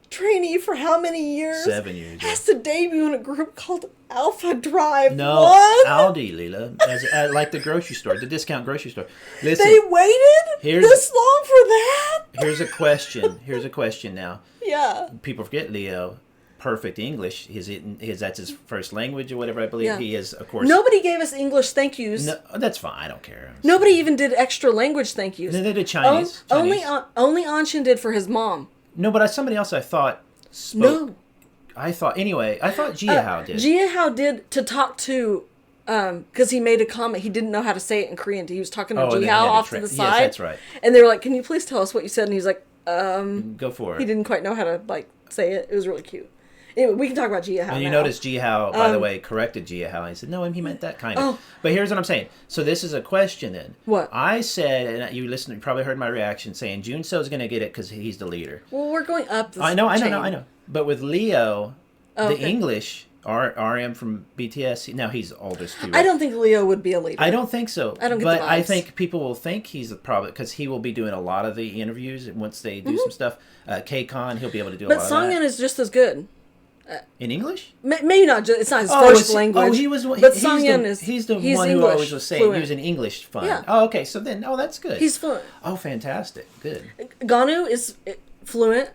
trainee for how many years? 7 years. Has to debut in a group called Alpha Drive. No, What? Aldi, Leela, like the grocery store, the discount grocery store. Listen, They waited Here's- this long for that? here's a question. Here's a question now. Yeah. People forget Leo. Perfect English. That's his first language or whatever. I believe Yeah. he is, of course. Nobody gave us English thank yous. No, that's fine. I don't care. Nobody even did extra language thank yous. Then they did Chinese. Only Chinese. only Anshin did for his mom. No, but somebody else I thought spoke. No. I thought Jia Hao did. Jia Hao did to talk to, because he made a comment. He didn't know how to say it in Korean. He was talking to and then Ji he Hao had to off to the yes, side. that's right. And they were like, "Can you please tell us what you said?" And he's like, Go for it. he didn't quite know how to say it. It was really cute. Anyway, we can talk about Jia Hao. And you now. notice Jia Hao, by the way, corrected Jia Hao. He said, no, he meant that kind of. Oh. But here's what I'm saying. So this is a question then. What? I said, and you probably heard my reaction saying, Jun So's going to get it because he's the leader. Well, we're going up. This I know. chain. But with Leo, the okay. English, RM from BTS, now he's oldest too. I don't think Leo would be a leader. I don't think so. I don't get but the I vibes. think people will think he's probably because he will be doing a lot of the interviews once they do some stuff. K-Con, he'll be able to do a But lot Songyeon of that. is just as good. In English? Maybe not. Just, it's not his first language. he was. But He's Songyeon the, is. He's the he's one English, who always was saying fluent. he was an English fun. Yeah. Oh, okay. So then, that's good. He's fluent. Oh, fantastic. Good. Ganu is fluent,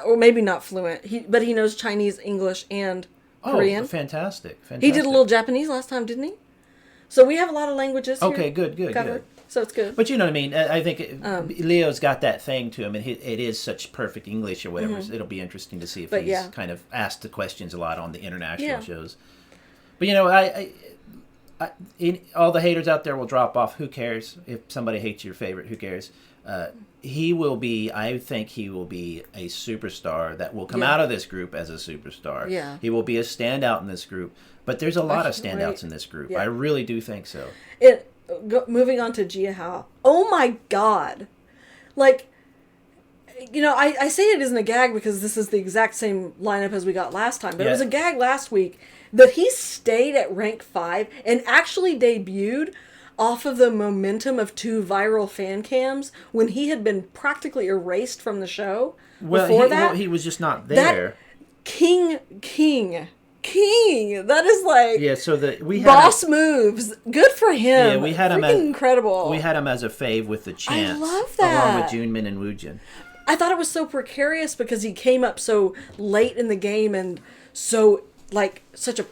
or maybe not fluent. But he knows Chinese, English, and Korean. Oh, fantastic. He did a little Japanese last time, didn't he? So we have a lot of languages. Okay, here good. covered. So it's good. But you know what I mean. I think Leo's got that thing to him, and it is such perfect English or whatever. So it'll be interesting to see if he's kind of asked the questions a lot on the international shows. But all the haters out there will drop off. Who cares if somebody hates your favorite? Who cares? He will be. I think he will be a superstar that will come out of this group as a superstar. Yeah. He will be a standout in this group. But there's a lot of standouts in this group. Yeah. I really do think so. Moving on to Jia Hao. Oh my God. Like, I say it isn't a gag because this is the exact same lineup as we got last time. But it was a gag last week that he stayed at rank 5 and actually debuted off of the momentum of 2 viral fan cams when he had been practically erased from the show. Before he was just not there. King. That is like So we had boss moves. Good for him. Yeah, we had him Freaking incredible. We had him as a fave with the chants. I love that. Along with Junmin and Woojin. I thought it was so precarious because he came up so late in the game and so such a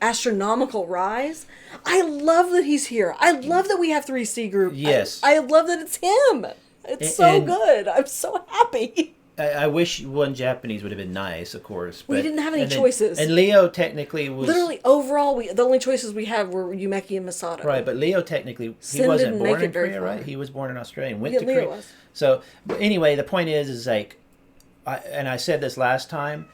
astronomical rise. I love that he's here. I love that we have 3C group. Yes. I love that it's him. It's so good. I'm so happy. I wish one Japanese would have been nice, of course. But, We didn't have any choices. And Leo technically was... Literally, overall, the only choices we had were Yumeki and Masato. Right, but Leo technically, he Sin wasn't didn't make born in it very Korea, far. right? He was born in Australia and went Yeah, to Leo Korea. was. So, but anyway, the point is like, I said this last time,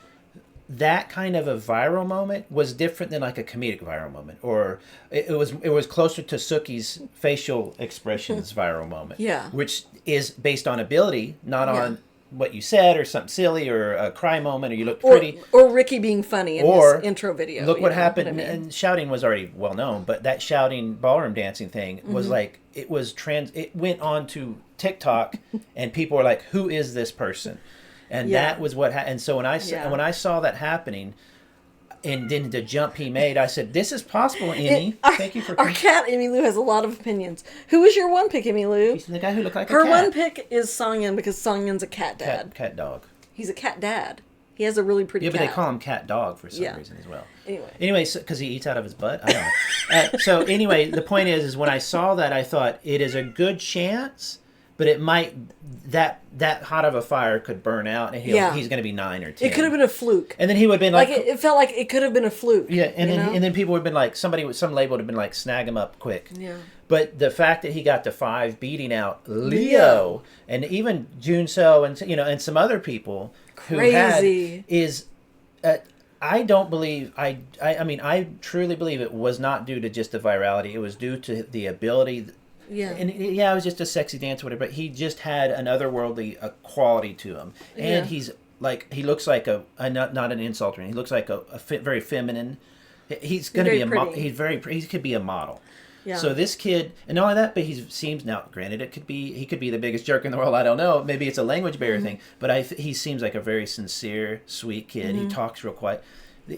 that kind of a viral moment was different than like a comedic viral moment, or it was closer to Suki's facial expressions viral moment. Yeah. Which is based on ability, not on what you said or something silly or a cry moment or you look pretty. Or Ricky being funny in his intro video. Look what happened. What I mean. And shouting was already well known, but that shouting ballroom dancing thing was like, it went on to TikTok and people were like, who is this person? And that was what happened. And so when I saw that happening, and then the jump he made, I said, "This is possible, Emmy. Thank you for." Our cat Emmy Lou has a lot of opinions. Who is your one pick, Emmy Lou? He's the guy who looked like her a cat. one pick is Songyeon because Songyeon's a cat dad. Cat dog. He's a cat dad. He has a really pretty cat. Yeah, but they call him cat dog for some reason as well. Anyway, because he eats out of his butt. I don't know. So anyway, the point is when I saw that, I thought it is a good chance. But it might that hot of a fire could burn out, and he's going to be 9 or 10. It could have been a fluke, and then he would have been like it felt like it could have been a fluke. Yeah, and then people would have been like some label would have been like snag him up quick. Yeah. But the fact that he got to 5, beating out Leo and even Junso and some other people who had is. I don't believe I mean I truly believe it was not due to just the virality. It was due to the ability Yeah. And yeah, it was just a sexy dance, or whatever. But he just had an otherworldly quality to him, and he's like he looks like a not an insulter. He looks like very feminine. He's going to be he could be a model. Yeah. So this kid, and all of that, but he seems, now granted, he could be the biggest jerk in the world. I don't know. Maybe it's a language barrier thing, but he seems like a very sincere, sweet kid. He talks real quiet.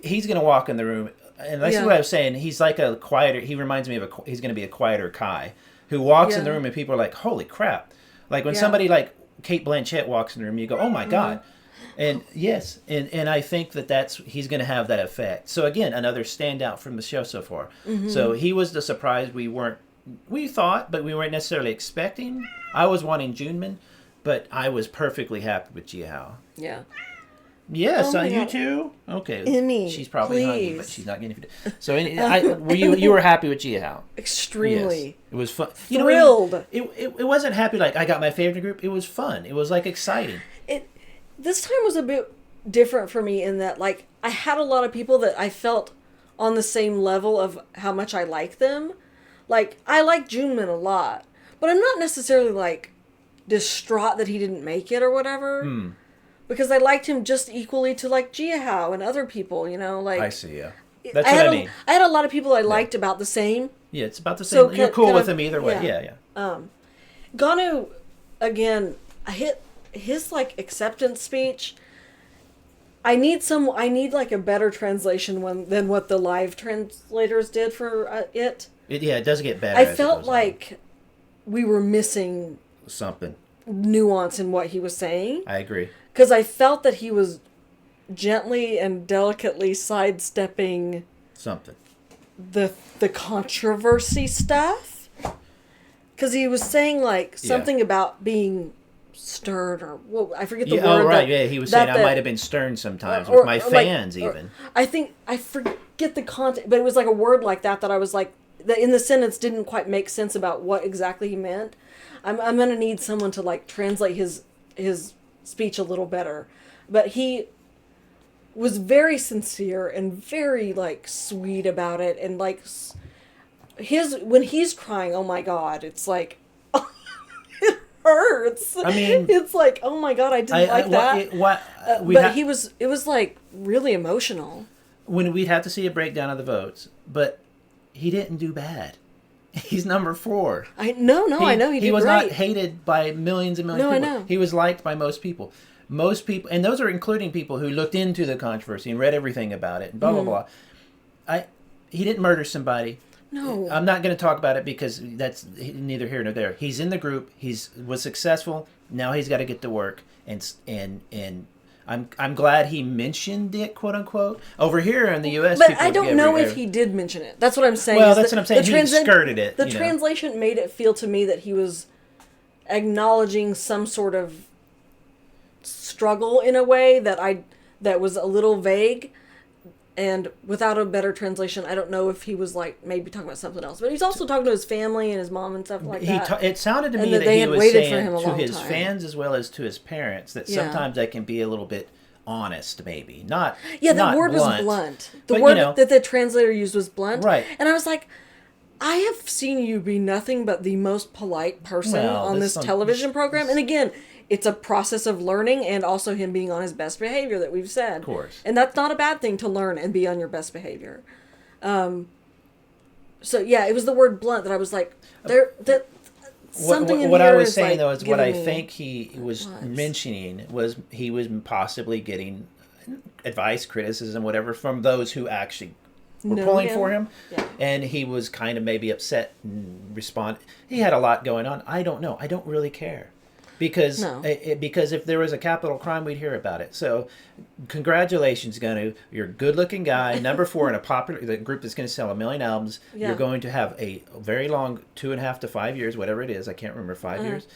He's going to walk in the room, and this is what I was saying. He's like a quieter. He reminds me of he's going to be a quieter Kai, who walks in the room and people are like, "Holy crap!" Like when somebody like Kate Blanchett walks in the room, you go, "Oh my god." And yes, and I think he's going to have that effect. So again, another standout from the show so far. So he was the surprise we thought, but we weren't necessarily expecting. I was wanting Junman, but I was perfectly happy with Jia Hao. Yeah. Yes, you too. Okay, Emmy, she's probably hungry, please. but she's not getting it. So you were happy with Jia Hao? Extremely. Yes. It was fun. Thrilled. It wasn't happy like I got my favorite group. It was fun. It was like exciting. This time was a bit different for me in that, like, I had a lot of people that I felt on the same level of how much I like them. Like, I like Junman a lot, but I'm not necessarily, like, distraught that he didn't make it or whatever. Because I liked him just equally to, like, Jia Hao and other people, you know? Like, I see, yeah. That's what I mean. I had a lot of people I liked about the same. Yeah, it's about the same. So you're cool with him either way. Yeah. Ganu, again, his like acceptance speech. I need like a better translation than what the live translators did for it. It does get better. I felt like we were missing something nuance in what he was saying. I agree, because I felt that he was gently and delicately sidestepping something, the controversy stuff. Because he was saying like something about being stern, or I forget the word. Oh, right. He was saying I might have been stern sometimes with my fans, even. I think I forget the content, but it was like a word like that I was like, that in the sentence didn't quite make sense about what exactly he meant. I'm gonna need someone to like translate his speech a little better, but he was very sincere and very like sweet about it, and like when he's crying, oh my god, it's like. Hurts. I mean, it's like, oh my god, I didn't like that. But it was like really emotional. When we'd have to see a breakdown of the votes, but he didn't do bad. He's number 4. I know he did great. He was not hated by millions and millions of people. I know. He was liked by most people. Most people, and those are including people who looked into the controversy and read everything about it and blah, blah, blah. He didn't murder somebody. No. I'm not going to talk about it because that's neither here nor there. He's in the group. Was successful. Now he's got to get to work. And I'm glad he mentioned it, quote unquote. Over here in the U.S., but I don't know if he did mention it. That's what I'm saying. Well, that's what I'm saying. He skirted it. The translation made it feel to me that he was acknowledging some sort of struggle in a way that was a little vague. And without a better translation, I don't know if he was like maybe talking about something else. But he's also talking to his family and his mom and stuff like that. It sounded to me that he was saying to his fans as well as to his parents that sometimes they can be a little bit honest, maybe. The word was blunt. The word that the translator used was blunt. Right. And I was like, I have seen you be nothing but the most polite person on this television program. And again, it's a process of learning and also him being on his best behavior that we've said. Of course. And that's not a bad thing to learn and be on your best behavior. So yeah, it was the word blunt that I was like, something in what here I was is saying like though is what I think he was mentioning was he was possibly getting advice, criticism, whatever from those who actually were pulling for him. Yeah. And he was kind of maybe upset and respond. He had a lot going on. I don't know. I don't really care. Because if there was a capital crime, we'd hear about it. So, congratulations, Ganu. You're a good-looking guy. Number 4 in the group that's going to sell 1 million albums. Yeah. You're going to have a very long 2.5 to 5 years, whatever it is. I can't remember 5 years.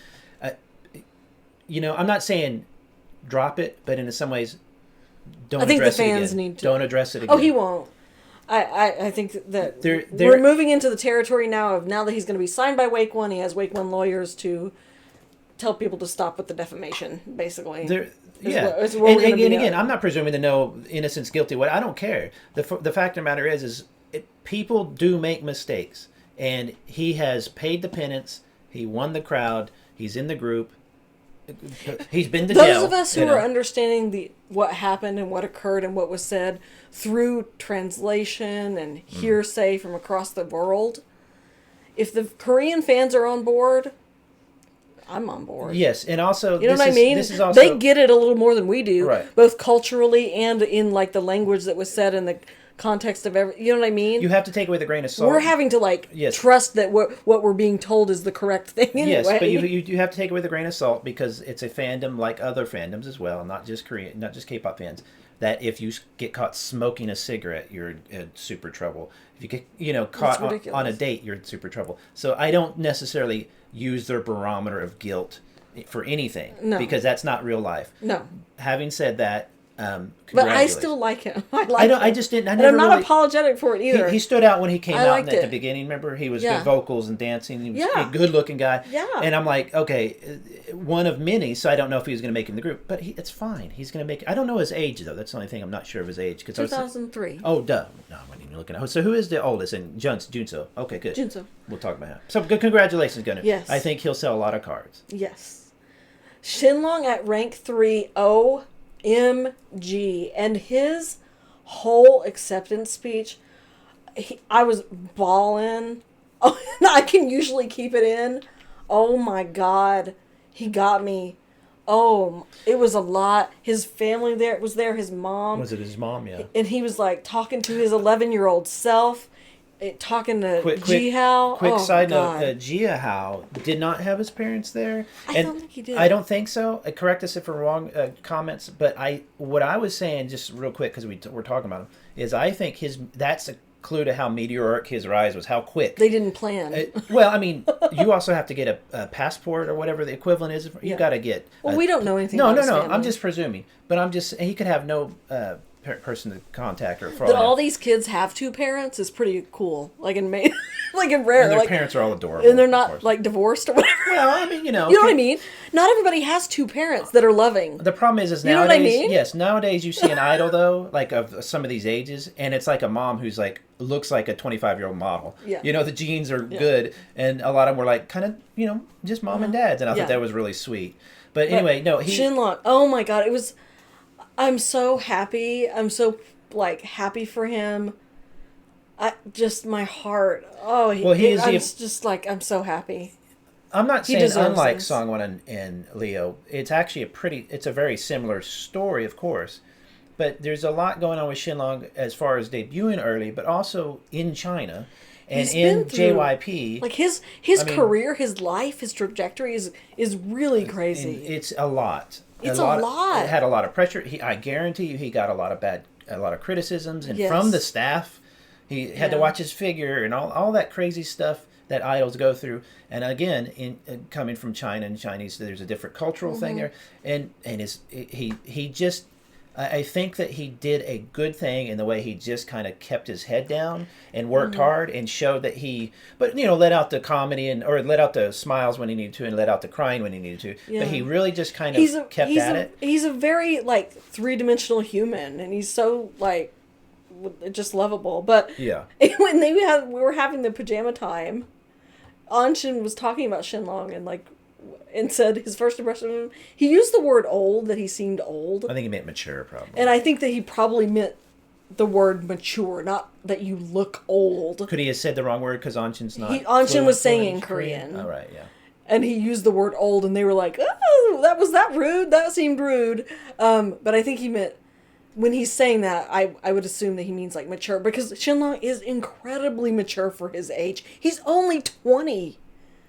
I'm not saying drop it, but in some ways, don't address it again. I think the fans need to. Don't address it again. Oh, he won't. I think that we're moving into the territory now that he's going to be signed by Wake One. He has Wake One lawyers to tell people to stop with the defamation, basically. Again, I'm not presuming to know innocence, guilty. What I don't care. The fact of the matter is people do make mistakes, and he has paid the penance. He won the crowd. He's in the group. He's been to Those jail. of us who are understanding what happened and what occurred and what was said through translation and hearsay from across the world, if the Korean fans are on board, I'm on board. Yes, and also you know what I mean. This is also, they get it a little more than we do, right? Both culturally and in like the language that was said in the context of every. You know what I mean? You have to take it with a grain of salt. We're having to trust that what we're being told is the correct thing. Anyway. Yes, but you have to take it with a grain of salt because it's a fandom like other fandoms as well, not just Korean, not just K-pop fans. That if you get caught smoking a cigarette, you're in super trouble. If you get caught on a date, you're in super trouble. So I don't necessarily use their barometer of guilt for anything because that's not real life. No. Having said that, but I still like him. I I'm not really, apologetic for it either. He stood out when he came out at the beginning. Remember, he was good vocals and dancing. He was a good-looking guy. Yeah. And I'm like, okay, one of many. So I don't know if he was going to make it in the group, but it's fine. He's going to make it. I don't know his age though. That's the only thing I'm not sure of his age. 2003. Oh, duh. No, I'm not even looking at. So who is the oldest? And Junso. Okay, good. Junso. We'll talk about him. So good. Congratulations, Gunnar. Yes. I think he'll sell a lot of cards. Yes. Shinlong at rank 3. OMG. And his whole acceptance speech, I was bawling. Oh, I can usually keep it in. Oh my God. He got me. Oh, it was a lot. His family was there, his mom. Was it his mom? Yeah. And he was like talking to his 11-year-old self, talking to Ji Hao. Quick side note, Ji Hao did not have his parents there. I don't think he did. I don't think so. Correct us if we're wrong, comments. But what I was saying, just real quick, because we're talking about him, is I think that's a clue to how meteoric his rise was, how quick. They didn't plan. Well, I mean, you also have to get a passport or whatever the equivalent is. You got to get. Well, we don't know anything. No. about his family. I'm just presuming, but he could have no person to contact or that all these kids have two parents is pretty cool. Like in like in rare. And their like, parents are all adorable, and they're not like divorced or whatever. Well, I mean, you know what I mean. Not everybody has two parents that are loving. The problem is nowadays. You know what I mean? Yes, nowadays you see an idol though, like of some of these ages, and it's like a mom who's like looks like a 25-year-old model. Yeah. The genes are good, and a lot of them were like kind of just mom and dads, and I thought that was really sweet. But anyway, no, Shinlong. Oh my God, it was. I'm so happy. I'm so happy for him. My heart. Oh, I'm so happy. I'm not saying unlike Songwon and Leo. It's actually it's a very similar story, of course. But there's a lot going on with Shinlong as far as debuting early, but also in China and in JYP. Like his career, his life, his trajectory is really crazy. It's a lot. It's a lot. It had a lot of pressure. I guarantee you he got a lot of criticisms and from the staff. He had to watch his figure and all that crazy stuff that idols go through. And again, coming from China and Chinese, there's a different cultural thing there. And he just, I think that he did a good thing in the way he just kind of kept his head down and worked hard and showed that but let out the comedy or let out the smiles when he needed to and let out the crying when he needed to. Yeah. But he really just kind of kept at it. He's a very three-dimensional human, and he's so just lovable. But when we were having the pajama time, Anshin was talking about Shinlong and said his first impression of him. He used the word old, that he seemed old. I think he meant mature, probably. And I think that he probably meant the word mature, not that you look old. Could he have said the wrong word because Anshin's not? Anshin was saying in Korean. Oh, right, yeah. And he used the word old, and they were like, "Oh, was that rude? That seemed rude." But I think he meant, when he's saying that, I would assume that he means mature, because Shinlong is incredibly mature for his age. He's only 20.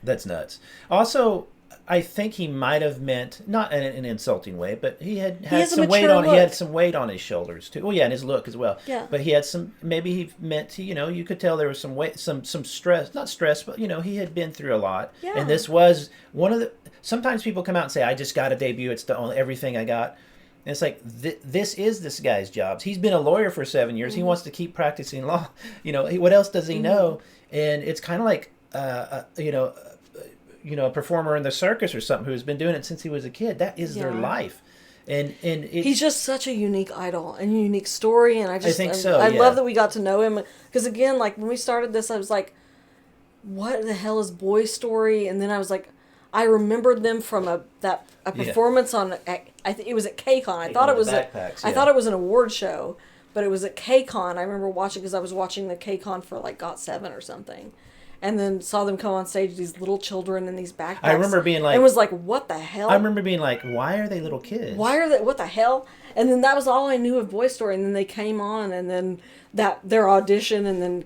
That's nuts. Also, I think he might have meant, not in an insulting way, but he had some weight on. Look. He had some weight on his shoulders too. Well, yeah, and his look as well. Yeah. But he had some. Maybe he meant, you could tell there was some weight, some stress. Not stress, but he had been through a lot. Yeah. And this was one of the. Sometimes people come out and say, "I just got a debut. It's the only everything I got." And it's like this is this guy's job. He's been a lawyer for 7 years. He wants to keep practicing law. What else does he know? And it's kind of like a performer in the circus or something who's been doing it since he was a kid. That is their life. And he's just such a unique idol and a unique story. And I think so. I love that we got to know him, because again, when we started this, I was like, what the hell is Boy Story? And then I was like, I remembered them from a performance on it was at KCON. I thought it was I thought it was an award show, but it was at KCON. I remember watching because I was watching the KCON for like Got7 or something, and then saw them come on stage. These little children in these backpacks. I remember being like, and was like, what the hell? I remember being like, why are they little kids? Why are they? What the hell? And then that was all I knew of Boy Story. And then they came on, and then their audition, and then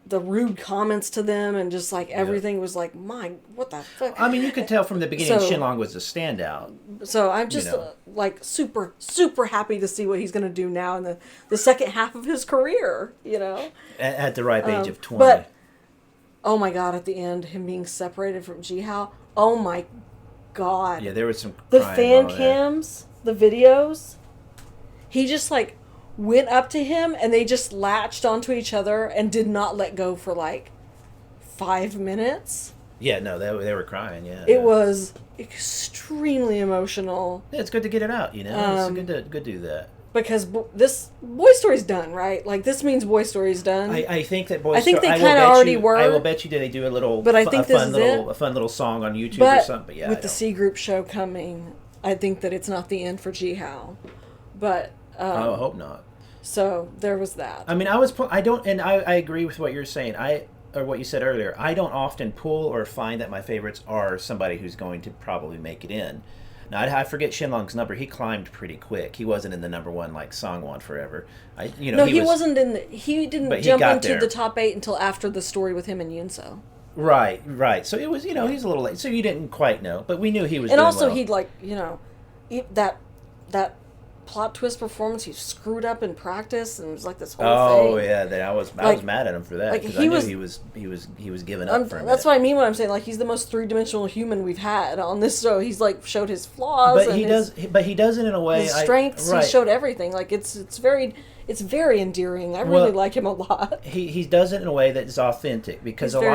the rude comments to them, and just like everything was like, what the fuck? I mean, you could tell from the beginning Shinlong was a standout. So I'm just like super, super happy to see what he's going to do now in the second half of his career, At the ripe age of 20. But, oh my God, at the end, him being separated from Jihao, oh my God. Yeah, there was some the fan cams, the videos, he just like went up to him and they just latched onto each other and did not let go for like 5 minutes. Yeah, no, they were crying. Yeah, it was extremely emotional. Yeah, it's good to get it out. It's good to do that because this Boy Story's done, right? Like this means Boy Story's done. I think that I think they kind of already were. I will bet you they do a little, but I think a fun little song on YouTube or something. But yeah, with the C Group show coming, I think that it's not the end for Jihao. But I hope not. So there was that. I mean, I agree with what you're saying. Or what you said earlier. I don't often pull or find that my favorites are somebody who's going to probably make it in. Now I forget Shinlong's number. He climbed pretty quick. He wasn't in the number one like Songwon forever. He wasn't in the. He didn't jump into the top 8 until after the story with him and Yunso. Right. So it was he's a little late. So you didn't quite know, but we knew he was. And doing also well. he'd that plot twist performance he screwed up in practice, and it was like this whole thing. Oh yeah, I was mad at him for that because I knew he was giving up for a minute. That's what I mean when I'm saying like he's the most 3-dimensional human we've had on this show. He's like showed his flaws, but he does it in a way. His strengths. He showed everything. Like it's very endearing. I really like him a lot. He does it in a way that is authentic because he's a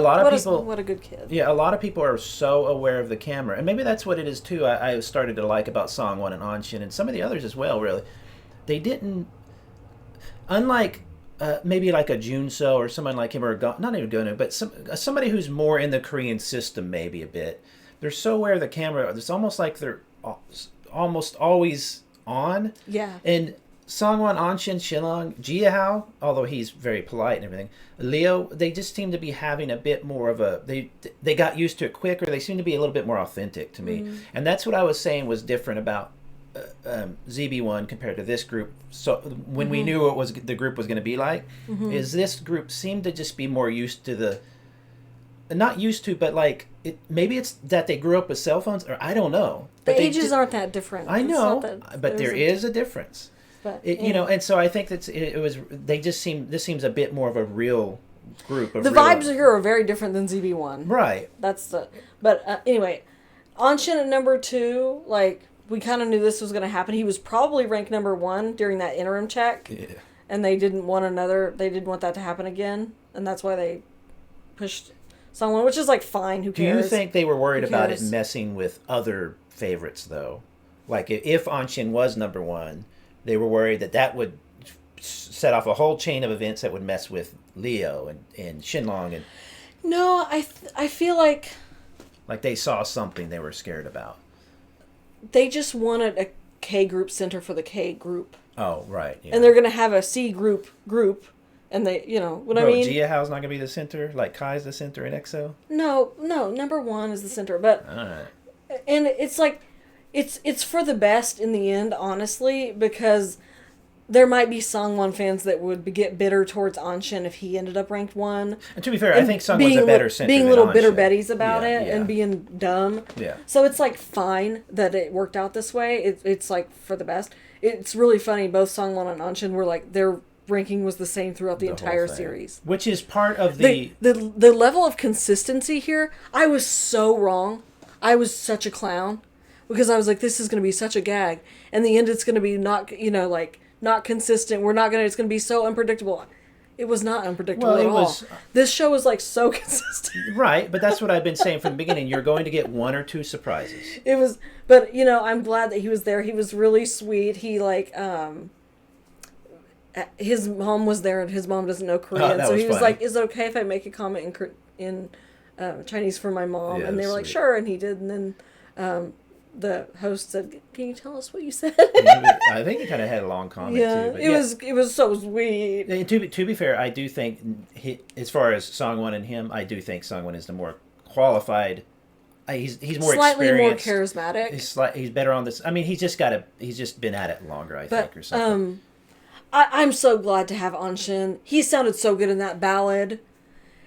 lot of people. What a good kid. Yeah, a lot of people are so aware of the camera, and maybe that's what it is too. I started to like about Songwon and Anshin and some of the others as well. Really, they didn't. Unlike maybe like a Junso or someone like him, or not even Gonu, but somebody who's more in the Korean system, maybe a bit. They're so aware of the camera. It's almost like they're almost always on. Yeah. And Songwon, Anshin, Shinlong, Jihao, although he's very polite and everything, Leo, they just seem to be having a bit more of a... They got used to it quicker. They seem to be a little bit more authentic to me. And that's what I was saying was different about ZB1 compared to this group. So when we knew what the group was going to be like, is this group seemed to just be more used to the... Not used to, but like... maybe it's that they grew up with cell phones, or I don't know. The ages aren't that different. I know, but there is a difference. But, and so I think that it was. They just seem. This seems a bit more of a real group. The vibes here are very different than ZB1. Right. That's the. But anyway, Anshin at number 2. Like we kind of knew this was going to happen. He was probably ranked number 1 during that interim check. Yeah. And they didn't want They didn't want that to happen again, and that's why they pushed someone, which is like fine. Who cares? Do you think they were worried about it messing with other favorites though? Like if Anshin was number 1. They were worried that would set off a whole chain of events that would mess with Leo and Shinlong. And no, I feel like they saw something they were scared about. They just wanted a K group center for the K group. Oh, right. Yeah. And they're going to have a C group, and they, what I mean? Jiahao's not going to be the center? Like Kai's the center in EXO? No, number 1 is the center. But all right. And it's like... It's for the best in the end, honestly, because there might be Songwon fans that would get bitter towards Anshin if he ended up ranked 1. And to be fair, I think Songwon's a better center being than little Anshin. bitter betties about it and being dumb. Yeah. So it's like fine that it worked out this way. It's like for the best. It's really funny. Both Songwon and Anshin were like their ranking was the same throughout the entire series, which is part of the level of consistency here. I was so wrong. I was such a clown. Because I was like, this is going to be such a gag. And the end, it's going to be not, not consistent. It's going to be so unpredictable. It was not unpredictable at all. This show was like so consistent. Right, but that's what I've been saying from the beginning. You're going to get 1 or 2 surprises. It was, but I'm glad that he was there. He was really sweet. He his mom was there and his mom doesn't know Korean, that so was he was funny. like, "Is it okay if I make a comment in Chinese for my mom?" Yeah, and they were like, sweet. "Sure," and he did, and then the host said, "Can you tell us what you said?" I think he kind of had a long comment yeah, too. But it was so sweet. And to be fair, I do think as far as Songwon and him, I do think Songwon is the more qualified. He's more Slightly more experienced. charismatic. He's better on this. I mean, he's just been at it longer, I think, or something. I'm so glad to have Anshin. He sounded so good in that ballad.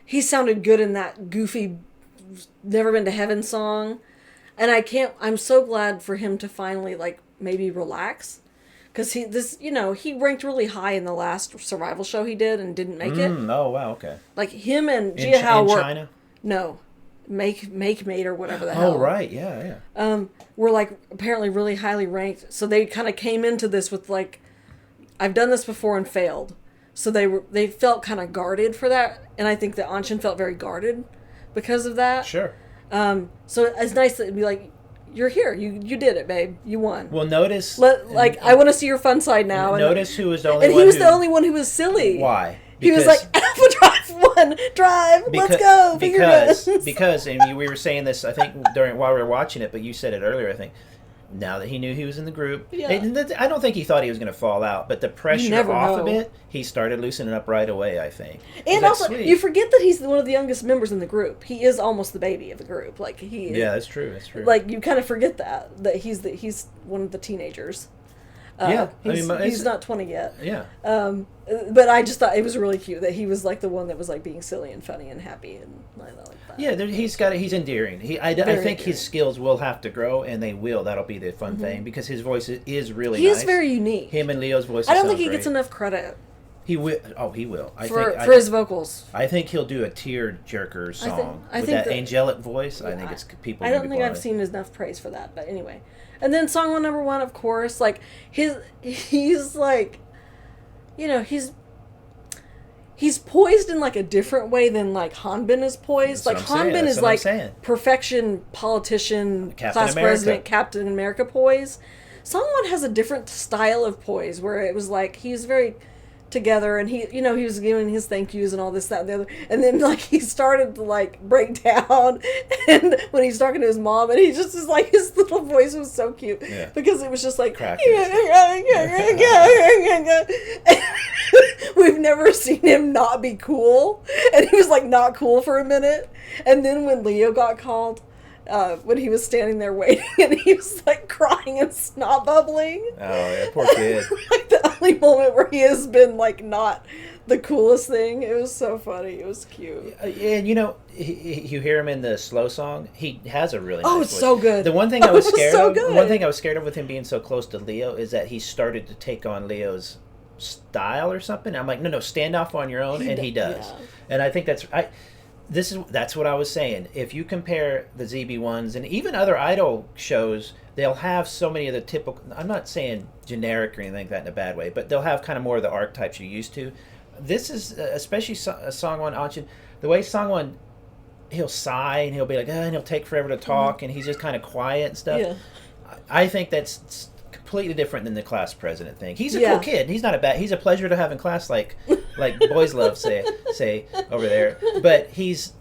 He sounded good in that goofy Never Been to Heaven song. And I'm so glad for him to finally, like, maybe relax. Because he ranked really high in the last survival show he did and didn't make it. Oh, wow, okay. Like, him and Jia Hao in were... China? No. Make Mate or whatever the hell. Oh, right, yeah. Were, like, apparently really highly ranked. So they kind of came into this with, like, I've done this before and failed. So they felt kind of guarded for that. And I think that Anshin felt very guarded because of that. Sure. So it's nice that it'd be like, you're here. You did it, babe. You won. Well, notice... I want to see your fun side now. Notice who was the only one And he was the only one who was silly. Why? He was like, Alpha Drive 1, let's go. Finger guns. Because, and we were saying this, I think, while we were watching it, but you said it earlier, I think. Now that he knew he was in the group, Yeah. I don't think he thought he was going to fall out, but the pressure off of it, he started loosening up right away, I think. And also, you forget that he's one of the youngest members in the group. He is almost the baby of the group. Like yeah, that's true. Like, you kind of forget that he's one of the teenagers. He's not 20 yet. Yeah. But I just thought it was really cute that he was like the one that was like being silly and funny and happy, and I like that. Yeah, he's endearing. I think endearing. his skills will have to grow, and they will. That'll be the fun thing, because his voice is really He nice. is very unique. Him and Leo's voices. I don't think sound he gets great. enough credit. He will. Oh, he will. For his vocals. I think he'll do a tear jerker song I with think that angelic voice. I think it's people. I don't think I've seen enough praise for that, but anyway. And then song number 1, of course, like he's like, he's poised in like a different way than like Hanbin is poised. That's Like what I'm saying. Hanbin That's is what I'm like saying. perfection, politician, Captain class America. president, Captain America poise. Someone has a different style of poise where it was like he's very together, and he was giving his thank yous and all this, that, and the other, and then like he started to like break down, and when he's talking to his mom, and he just is like, his little voice was so cute, because it was just like we've never seen him not be cool, and he was like not cool for a minute, and then when Leo got called, when he was standing there waiting, and he was like crying and snot bubbling. Oh, yeah, poor kid. Like the only moment where he has been like not the coolest thing. It was so funny. It was cute. And you hear him in the slow song. He has a really nice it's voice. so good. The one thing I was scared so of. good. One thing I was scared of with him being so close to Leo is that he started to take on Leo's style or something. I'm like, no, stand off on your own, and he does. Yeah. And I think that's what I was saying. If you compare the ZB ones and even other idol shows, they'll have so many of the typical. I'm not saying generic or anything like that in a bad way, but they'll have kind of more of the archetypes you're used to. This is especially Songwon Anshin. The way Songwon, he'll sigh and he'll be like, and he'll take forever to talk, and he's just kind of quiet and stuff. Yeah. I think that's completely different than the class president thing. He's a cool kid. He's not he's a pleasure to have in class, like boys love say over there. But he's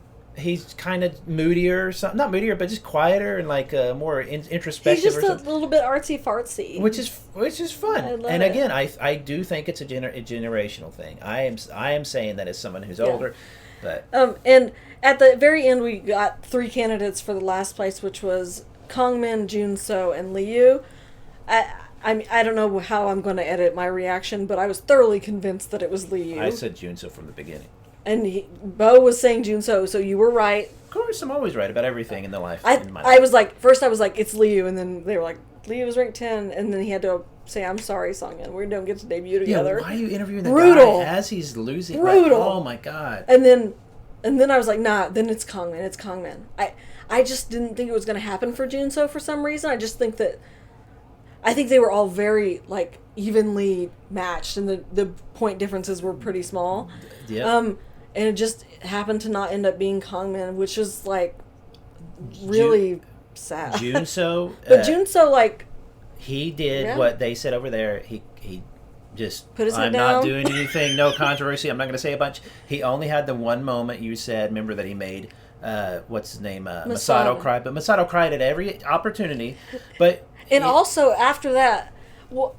kind of moodier, not moodier, but just quieter and like more introspective. He's just a little bit artsy fartsy, which is fun. I love and it. Again, I do think it's a generational thing. I am saying that as someone who's older, but and at the very end we got 3 candidates for the last place, which was Kongmin, Junso, and Liu. I don't know how I'm going to edit my reaction, but I was thoroughly convinced that it was Liu. I said Junso from the beginning. And Bo was saying Junso, so you were right. Of course, I'm always right about everything in the life. I was like, first I was like, it's Liu, and then they were like, Liu was ranked 10, and then he had to say, I'm sorry, Songyeon, we don't get to debut together. Why are you interviewing the Brutal. guy as he's losing? Brutal. Like, oh my god. And then I was like, nah, then it's Kongmin. I just didn't think it was going to happen for Junso for some reason. I think they were all very, like, evenly matched, and the point differences were pretty small. Yeah. And it just happened to not end up being Kongmin, which is, like, really sad. Junso. But Junso, like... He did what they said over there. He just Put his head I'm not down. doing anything, no controversy. I'm not going to say a bunch. He only had the one moment you said, remember that he made, what's his name, Masato cry. But Masato cried at every opportunity. But And also after that, well,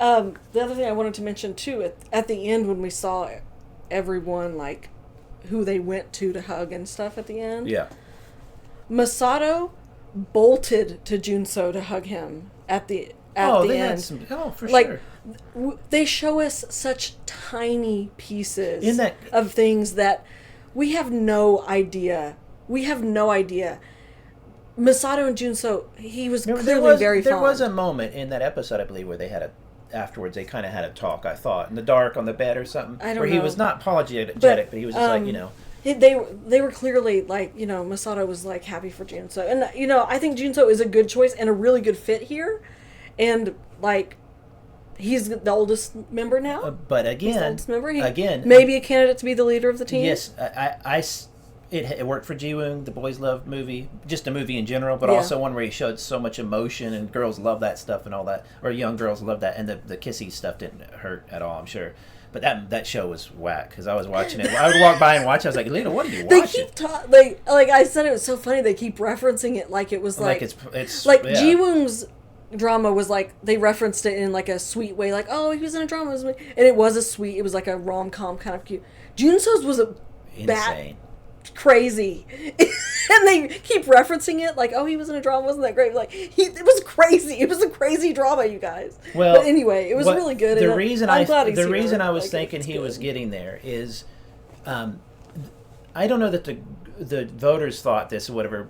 the other thing I wanted to mention too, at the end when we saw everyone like who they went to hug and stuff at the end, yeah. Masato bolted to Junso to hug him at the They end. had some, for Like sure. they show us such tiny pieces In that- of things that we have no idea. We have no idea. Masato and Junso, he was clearly very fond. There was a moment in that episode, I believe, where they had afterwards they kind of had a talk, I thought, in the dark on the bed or something. I don't where know. he was not apologetic, but he was just like, They were clearly like, Masato was like happy for Junso. And I think Junso is a good choice and a really good fit here. And like he's the oldest member now. But He's the again, oldest member. maybe a candidate to be the leader of the team. yes, it worked for Ji-woong, the boys love movie, just a movie in general, but Yeah. also one where he showed so much emotion and girls love that stuff and all that, or young girls love that, and the kissy stuff didn't hurt at all, I'm sure. But that show was whack because I was watching it. I would walk by and watch. I was like, Lena, what are you watching? They keep like I said, it was so funny. They keep referencing it like it was like it's like yeah. Ji-woong's drama was like they referenced it in like a sweet way, like he was in a drama, and it was a sweet. It was like a rom-com kind of cute. Junso's was a insane. Crazy. And they keep referencing it like, he was in a drama, wasn't that great? Like it was crazy. It was a crazy drama, you guys. Well, but anyway, it was really good. The and reason I'm glad he's the here. reason I was Like, thinking it's he good. was getting there is, I don't know that the voters thought this or whatever.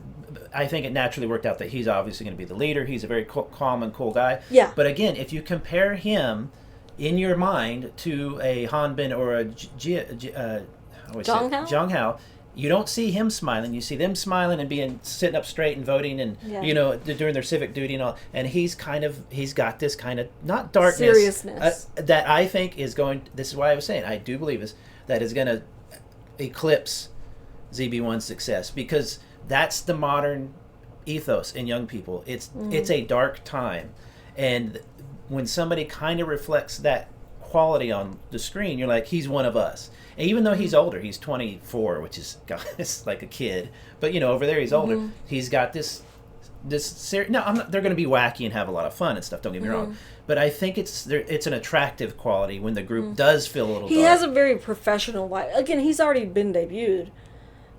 I think it naturally worked out that he's obviously going to be the leader. He's a very calm and cool guy. Yeah. But again, if you compare him in your mind to a Hanbin or a Jong Hao, you don't see him smiling. You see them smiling and sitting up straight and voting and doing their civic duty and all. And he's got this kind of not darkness, seriousness that I think is going. This is why I was saying I do believe that is going to eclipse ZB1's success, because that's the modern ethos in young people. It's a dark time, and when somebody kind of reflects that quality on the screen, you're like, he's one of us. And even though he's older, he's 24, which is it's like a kid, but over there he's older. He's got this now they're going to be wacky and have a lot of fun and stuff, don't get me wrong, but I think it's an attractive quality when the group does feel a little he dark. has a very professional life. Again, he's already been debuted.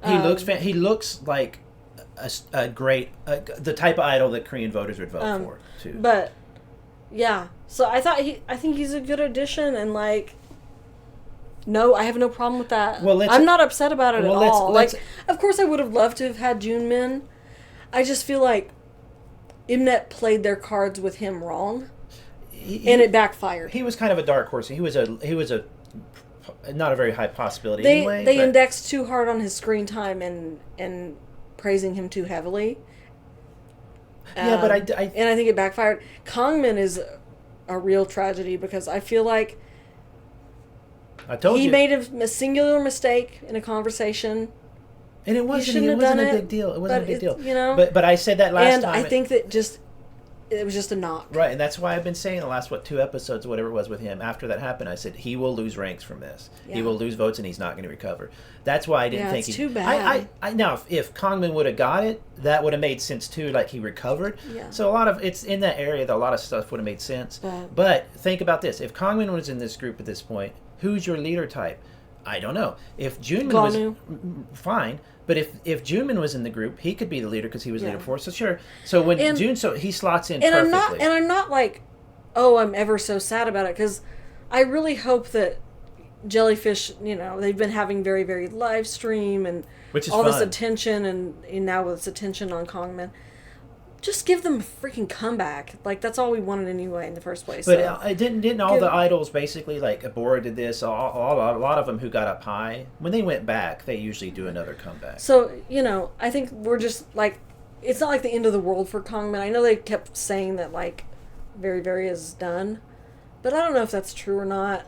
He looks like a great the type of idol that Korean voters would vote for too. But yeah, so I think he's a good addition, and like, no, I have no problem with that. Well, I'm not upset about it at all. let's- Like, of course, I would have loved to have had Junmin. I just feel like Mnet played their cards with him wrong, and it backfired. He was kind of a dark horse. He was a not a very high possibility They anyway. they indexed too hard on his screen time and praising him too heavily. Yeah, but I and I think it backfired. Kangmin is a real tragedy because I feel like told he you made a singular mistake in a conversation, and it wasn't a big deal. It wasn't a big deal. But I said that last time. And I think that it was just a knock. Right, and that's why I've been saying the last 2 episodes, whatever it was with him. After that happened, I said he will lose ranks from this. Yeah. He will lose votes, and he's not going to recover. That's why I didn't think it's too bad. I now if Kangmin would have got it, that would have made sense too. Like he recovered. Yeah. So it's in that area that a lot of stuff would have made sense. But think about this: if Kangmin was in this group at this point, who's your leader type? I don't know. If Junmin was fine, but if Junmin was in the group, he could be the leader because he was leader before. So sure. So when he slots in perfectly. I'm not like, I'm ever so sad about it, because I really hope that Jellyfish, they've been having very, very live stream and which is all fun. this attention, and now with this attention on Kongman. Just give them a freaking comeback. Like, that's all we wanted anyway in the first place. But so. didn't all the idols basically, like Abora did this, a lot of them who got up high, when they went back, they usually do another comeback. So, I think we're just, like, it's not like the end of the world for Kongman. I know they kept saying that, like, Very Very is done, but I don't know if that's true or not.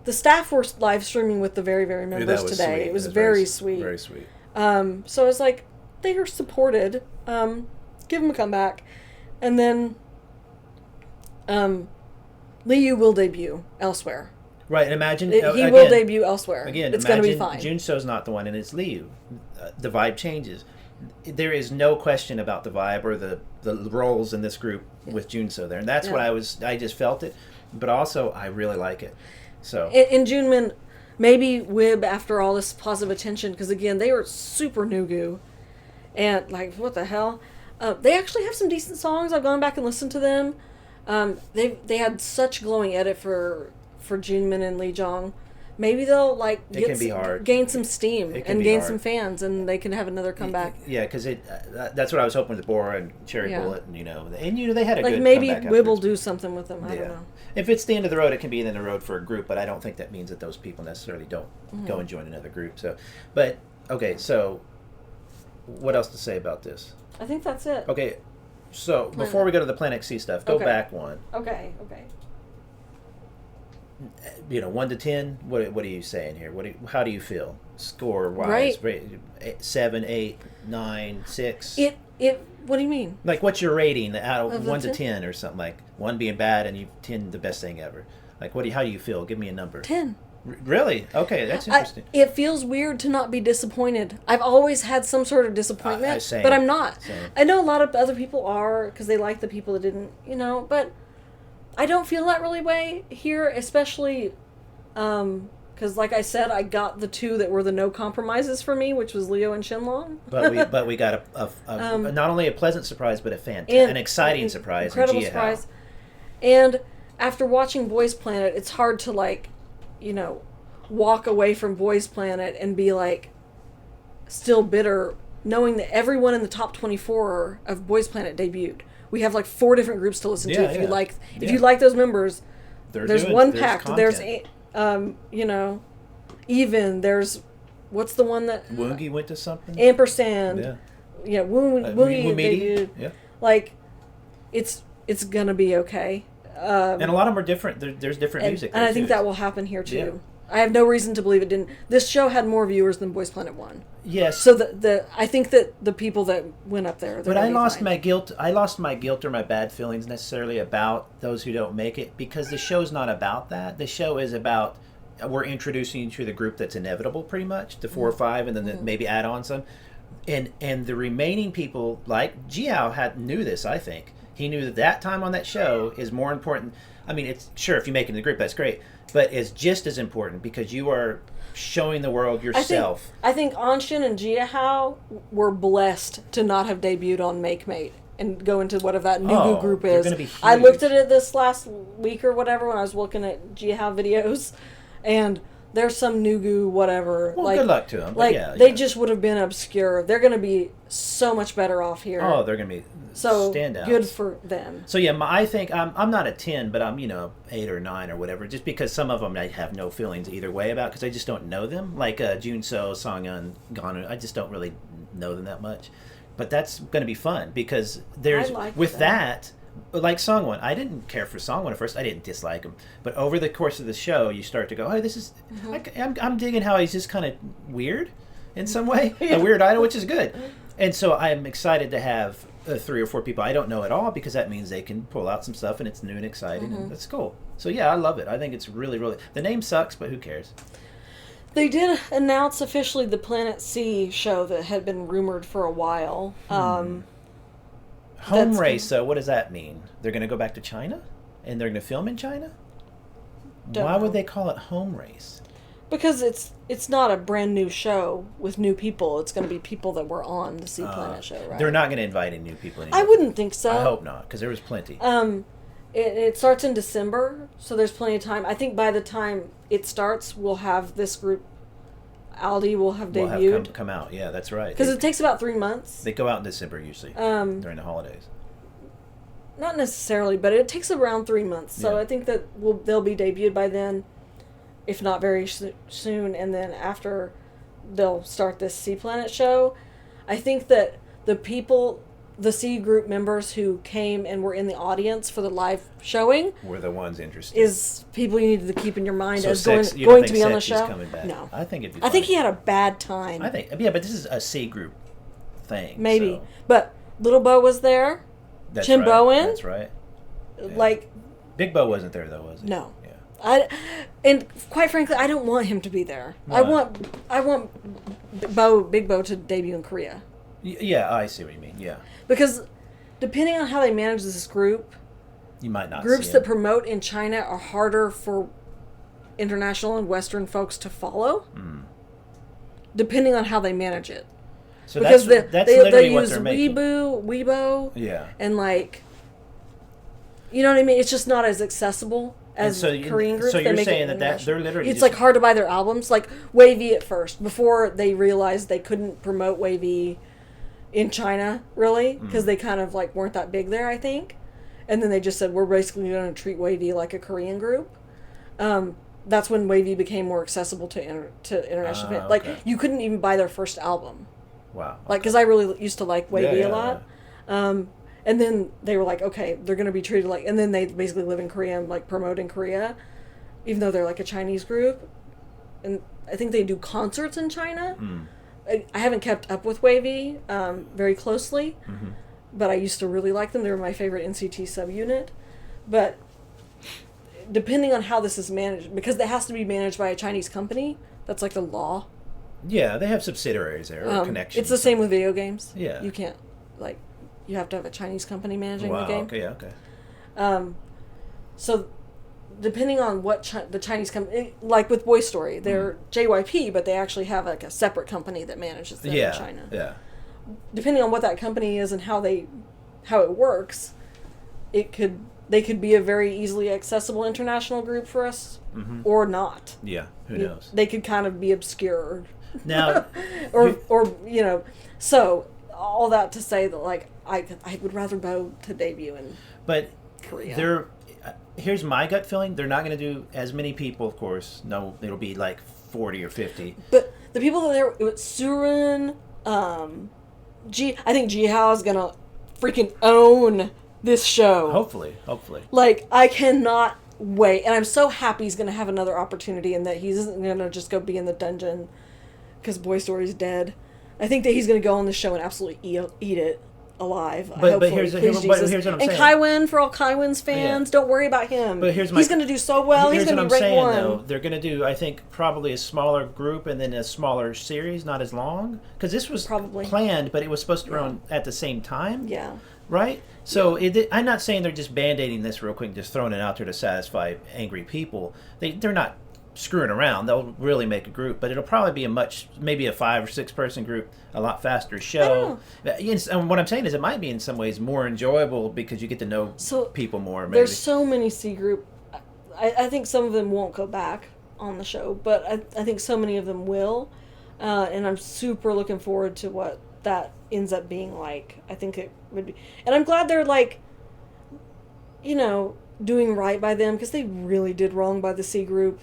The staff were live streaming with the Very Very members today. Sweet. It was very sweet. Very sweet. So it's like, they are supported. Give them a comeback. And then Liu will debut elsewhere. Right, and imagine... He again, will debut elsewhere. Again, it's going to be imagine fine. Junso's not the one, and it's Liu. The vibe changes. There is no question about the vibe or the roles in this group with Junso there. And that's what I just felt it. But also, I really like it. So In Junmin, maybe Wib, after all this positive attention, because again, they were super Nugu. And, like, what the hell? They actually have some decent songs. I've gone back and listened to them. They had such glowing edit for Junmin and Lee Jong. Maybe they'll It can be hard. gain some steam It can and be gain hard. some fans, and they can have another comeback. Yeah, because that's what I was hoping with Bora and Cherry Bullet, and they had a Like good maybe comeback Wib will afterwards. do something with them. I don't know. If it's the end of the road, it can be the end of the road for a group, but I don't think that means that those people necessarily don't go and join another group. So, but okay, so what else to say about this? I think that's it. Okay, so before we go to the Planet C stuff, go back one. Okay. 1 to 10. What are you saying here? How do you feel score wise? Right. 7, 8, 9, 6. What do you mean? Like, what's your rating out of the 1 to 10? 10 or something? Like 1 being bad and 10 the best thing ever. Like, how do you feel? Give me a number. 10. Really? Okay, that's interesting. It feels weird to not be disappointed. I've always had some sort of disappointment, same. but I'm not. Same. I know a lot of other people are because they like the people that didn't, but I don't feel that really way here, especially because, like I said, I got the two that were the no compromises for me, which was Leo and Shenlong. but we got a not only a pleasant surprise, but an exciting surprise. Incredible in Jia surprise. Hao. And after watching Boys Planet, it's hard to walk away from Boys Planet and be still bitter, knowing that everyone in the top 24 of Boys Planet debuted. We have 4 different groups to listen to. If you like those members, there's one pack. There's even there's what's the one that Woongi went to something. Ampersand. Yeah, Woongi debuted. Yeah. It's gonna be okay. And a lot of them are different. There's different music. And I think that will happen here too. Yeah. I have no reason to believe it didn't. This show had more viewers than Boys Planet 1. Yes. So I think that the people that went up there. But I lost my guilt. I lost my guilt or my bad feelings necessarily about those who don't make it, because the show's not about that. The show is about we're introducing you to the group that's inevitable, pretty much, the 4 or 5, and then maybe add on some. And the remaining people, like Jiao knew this. I think he knew that time on that show is more important. I mean, it's sure if you make it in the group, that's great, but it's just as important because you are showing the world yourself. I think Anshin and Jia Hao were blessed to not have debuted on Make Mate and go into whatever that Nugu group is. Gonna be huge. I looked at it this last week or whatever when I was looking at Jia Hao videos, and there's some Nugu whatever. Well, good luck to them. They just would have been obscure. They're going to be so much better off here. Oh, they're going to be standouts. Good for them. So yeah, I think I'm not a 10, but I'm 8 or 9 or whatever. Just because some of them I have no feelings either way about because I just don't know them. Like Junso, Songyun, Ganu, I just don't really know them that much. But that's going to be fun because there's that. Like Songwon, I didn't care for Songwon at first. I didn't dislike him, but over the course of the show, you start to go, "Oh, this is." I'm digging how he's just kind of weird, in some way, a weird idol, which is good. And so I'm excited to have 3 or 4 people I don't know at all because that means they can pull out some stuff and it's new and exciting and that's cool. So yeah, I love it. I think it's really, really. The name sucks, but who cares? They did announce officially the Planet C show that had been rumored for a while. Home race, so what does that mean? They're going to go back to China? And they're going to film in China? Why would they call it home race? Because it's not a brand new show with new people. It's going to be people that were on the Sea Planet show, right? They're not going to invite any new people anymore. I wouldn't think so. I hope not, because there was plenty. It starts in December, so there's plenty of time. I think by the time it starts, we'll have this group. Aldi will have debuted. Have come out, yeah, that's right. Because it takes about 3 months. They go out in December usually, during the holidays. Not necessarily, but it takes around 3 months. So I think that they'll be debuted by then, if not very soon. And then after, they'll start this Sea Planet show. I think that the C group members who came and were in the audience for the live showing were the ones interested. Is people you need to keep in your mind as going to be on the show. Coming back? No, I think it'd be. I think he had a bad time. I think but this is a C group thing. Maybe, so. But Little Bo was there. That's Chin right. Bowen. That's right. Yeah. Like Big Bo wasn't there though, was he? No. Yeah. And quite frankly, I don't want him to be there. Why? I want Big Bo to debut in Korea. Yeah, I see what you mean. Yeah, Because depending on how they manage this group, you might not groups see that him. promote in China are harder for international and Western folks to follow. Depending on how they manage it. So Because that's they literally what use they're making. Weibo, Yeah. and like, you know what I mean? It's just not as accessible as Korean groups. So They you're make it saying that international. they're literally It's just, like hard to buy their albums. Like Wavy at first, before they realized they couldn't promote Wavy in China, really, because they kind of like weren't that big there, I think. And then they just said, we're basically going to treat Wavy like a Korean group. That's when Wavy became more accessible to international fans. Like, okay. you couldn't even buy their first album. Wow. Like, because I really used to like Wavy Yeah, a lot. And then they were like, okay, they're going to be treated like... And then they basically live in Korea and, like, promote in Korea, even though they're, like, a Chinese group. And I think they do concerts in China. I haven't kept up with Wavy very closely, but I used to really like them. They were my favorite NCT subunit. But depending on how this is managed, because it has to be managed by a Chinese company, that's like the law. Yeah, they have subsidiaries there, or connections. It's the same with video games. Yeah. You can't, like, you have to have a Chinese company managing Wow, the game. okay, okay. So, depending on what the Chinese company, like with Boy Story, they're JYP, but they actually have like a separate company that manages them in China. Yeah. Depending on what that company is and how it works, they could be a very easily accessible international group for us, or not. Yeah, who knows? They could kind of be obscured. Now, or you know, so all that to say that like I would rather Bo to debut in but Korea. Here's my gut feeling. They're not going to do as many people, of course. No, it'll be like 40 or 50. But the people that there, Surin, I think Jihao is gonna freaking own this show. Hopefully. Like, I cannot wait, and I'm so happy he's gonna have another opportunity, and that he isn't gonna just go be in the dungeon because Boy Story's dead. I think that he's gonna go on the show and absolutely eat it alive. But here's what I'm and saying. Kaiwen, for all Kaiwen's fans, don't worry about him. But he's going to do so well. He's going to be ranked one. Though. They're going to do, I think, probably a smaller group and then a smaller series, not as long. Because this was probably planned, but it was supposed to run at the same time. Yeah. Right? So I'm not saying they're just band-aiding this real quick and just throwing it out there to satisfy angry people. They're not screwing around. They'll really make a group, but it'll probably be maybe a 5 or 6 person group, a lot faster show. And what I'm saying is it might be in some ways more enjoyable because you get to know people more. Maybe. There's so many C group. I think some of them won't go back on the show, but I think so many of them will, and I'm super looking forward to what that ends up being like. I think it would be, and I'm glad they're like, you know, doing right by them, because they really did wrong by the C group.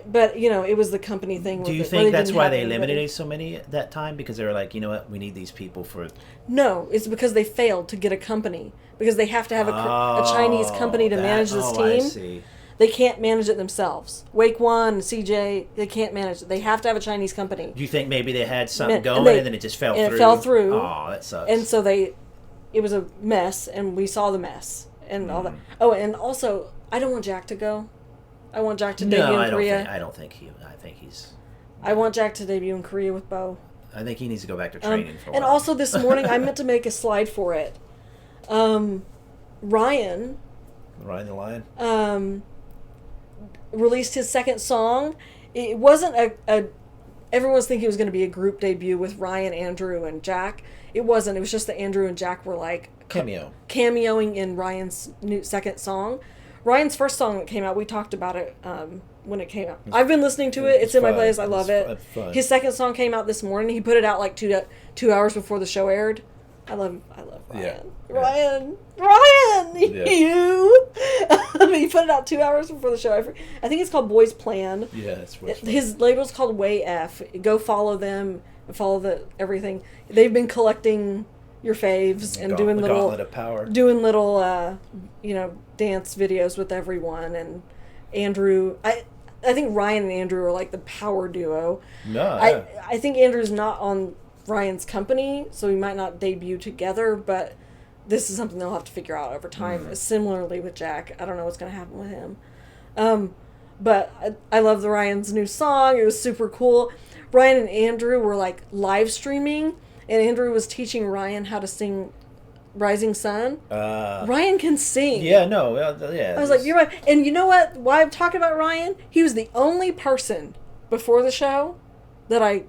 But, you know, it was the company thing. Do you think that's why they eliminated so many at that time? Because they were like, you know what, we need these people for... No, it's because they failed to get a company. Because they have to have a Chinese company to manage this team. I see. They can't manage it themselves. Wake One, CJ, they can't manage it. They have to have a Chinese company. Do you think maybe they had something going and then it just fell through? And it fell through. Oh, that sucks. And so it was a mess, and we saw the mess and all that. Oh, and also, I don't want Jack to go. I want Jack to debut in Korea. I don't think he's... I want Jack to debut in Korea with Bo. I think he needs to go back to training for a while. And also this morning, I meant to make a slide for it. Ryan the Lion? Released his second song. It wasn't everyone was thinking it was going to be a group debut with Ryan, Andrew, and Jack. It wasn't. It was just that Andrew and Jack were like... cameoing in Ryan's second song. Ryan's first song that came out, we talked about it when it came out. I've been listening to it. It's in my playlist. I love it. His second song came out this morning. He put it out like 2 hours before the show aired. I love Ryan. Yeah. Ryan! Yeah. You! He put it out 2 hours before the show. I think it's called Boys Plan. Yeah, it's His label's called Way F. Go follow them and follow everything. They've been collecting your faves and doing little dance videos with everyone. And Andrew, I think Ryan and Andrew are like the power duo. I think Andrew's not on Ryan's company, so he might not debut together, but this is something they'll have to figure out over time. Similarly with Jack, I don't know what's going to happen with him. But I love the Ryan's new song. It was super cool. Ryan and Andrew were like live streaming, and Andrew was teaching Ryan how to sing Rising Sun. Ryan can sing. Yeah, no, yeah. I was like, you're right. And you know what? Why I'm talking about Ryan? He was the only person before the show that I,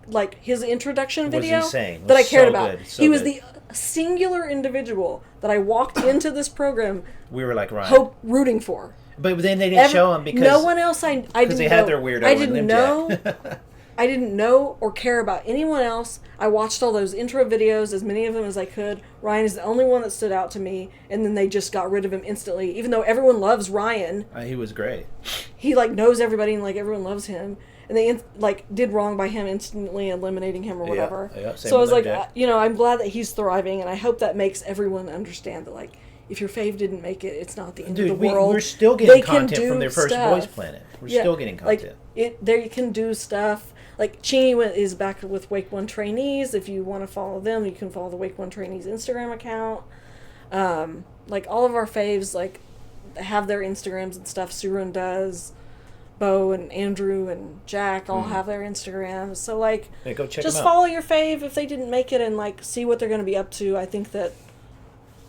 like, his introduction video insane. that I cared So about. good, so he was good. the singular individual that I walked into this program We were like Ryan. rooting for. But then they didn't show him because no one else I didn't they know. had their weirdo I and didn't Limp know. Jack. I didn't know or care about anyone else. I watched all those intro videos, as many of them as I could. Ryan is the only one that stood out to me, and then they just got rid of him instantly. Even though everyone loves Ryan, He was great. he like knows everybody and like everyone loves him, and they like did wrong by him instantly eliminating him or whatever. Yeah, same so I was with like, Limp Jack. I'm glad that he's thriving, and I hope that makes everyone understand that like if your fave didn't make it, it's not the end of the world. We're still getting They can content from do their first stuff. Boys Planet. We're still getting content. Like there you can do stuff. Like Chingy is back with Wake One Trainees. If you want to follow them, you can follow the Wake One Trainees Instagram account. Like all of our faves like have their Instagrams and stuff. Surun does. Bo and Andrew and Jack all have their Instagrams. So like Yeah, go check just them out. follow your fave if they didn't make it and like see what they're going to be up to. I think that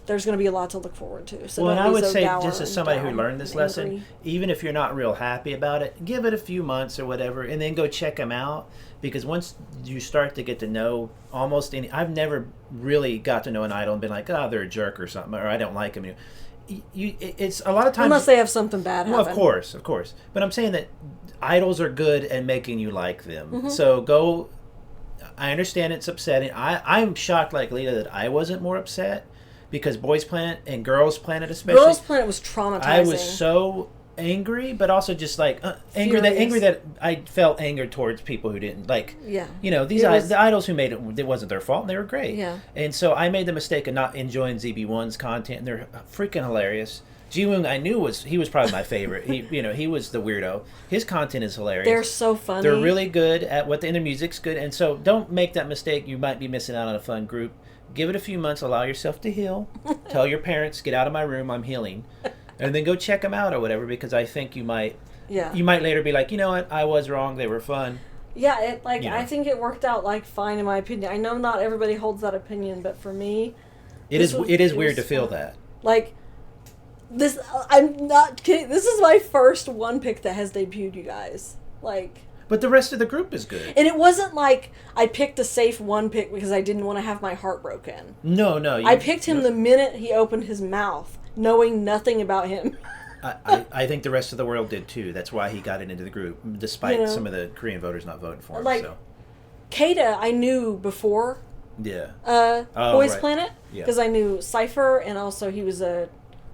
there's going to be a lot to look forward to. So Well, and don't I be would so say, dour just as and somebody who down learned this and lesson, angry. even if you're not real happy about it, give it a few months or whatever, and then go check them out. Because once you start to get to know almost any, I've never really got to know an idol and been like, oh, they're a jerk or something, or I don't like them. It's a lot of times. Unless they have something bad happen. Well, of course. But I'm saying that idols are good at making you like them. Mm-hmm. So go. I understand it's upsetting. I'm shocked, like Lita, that I wasn't more upset because Boys Planet and Girls Planet especially. Girls Planet was traumatizing. I was so angry, but also just like angry that I felt anger towards people who didn't like. Yeah. The idols who made it wasn't their fault, and they were great. Yeah. And so I made the mistake of not enjoying ZB1's content, and they're freaking hilarious. Jiwoong, I knew was probably my favorite. He was the weirdo. His content is hilarious. They're so funny. They're really good at what their music's good, and so don't make that mistake. You might be missing out on a fun group. Give it a few months. Allow yourself to heal. Tell your parents, get out of my room. I'm healing, and then go check them out or whatever. Because I think you might later be like, you know what, I was wrong. They were fun. Yeah, I think it worked out like fine in my opinion. I know not everybody holds that opinion, but for me, It is weird to feel fun. that. Like this, I'm not kidding. This is my first one pick that has debuted, you guys. Like. But the rest of the group is good. And it wasn't like I picked a safe one pick because I didn't want to have my heart broken. No. I picked him the minute he opened his mouth, knowing nothing about him. I think the rest of the world did too. That's why he got it into the group, despite some of the Korean voters not voting for him. Like, so. Kata, I knew before Yeah. Boys right. Planet Yeah. because I knew Cypher, and also he was a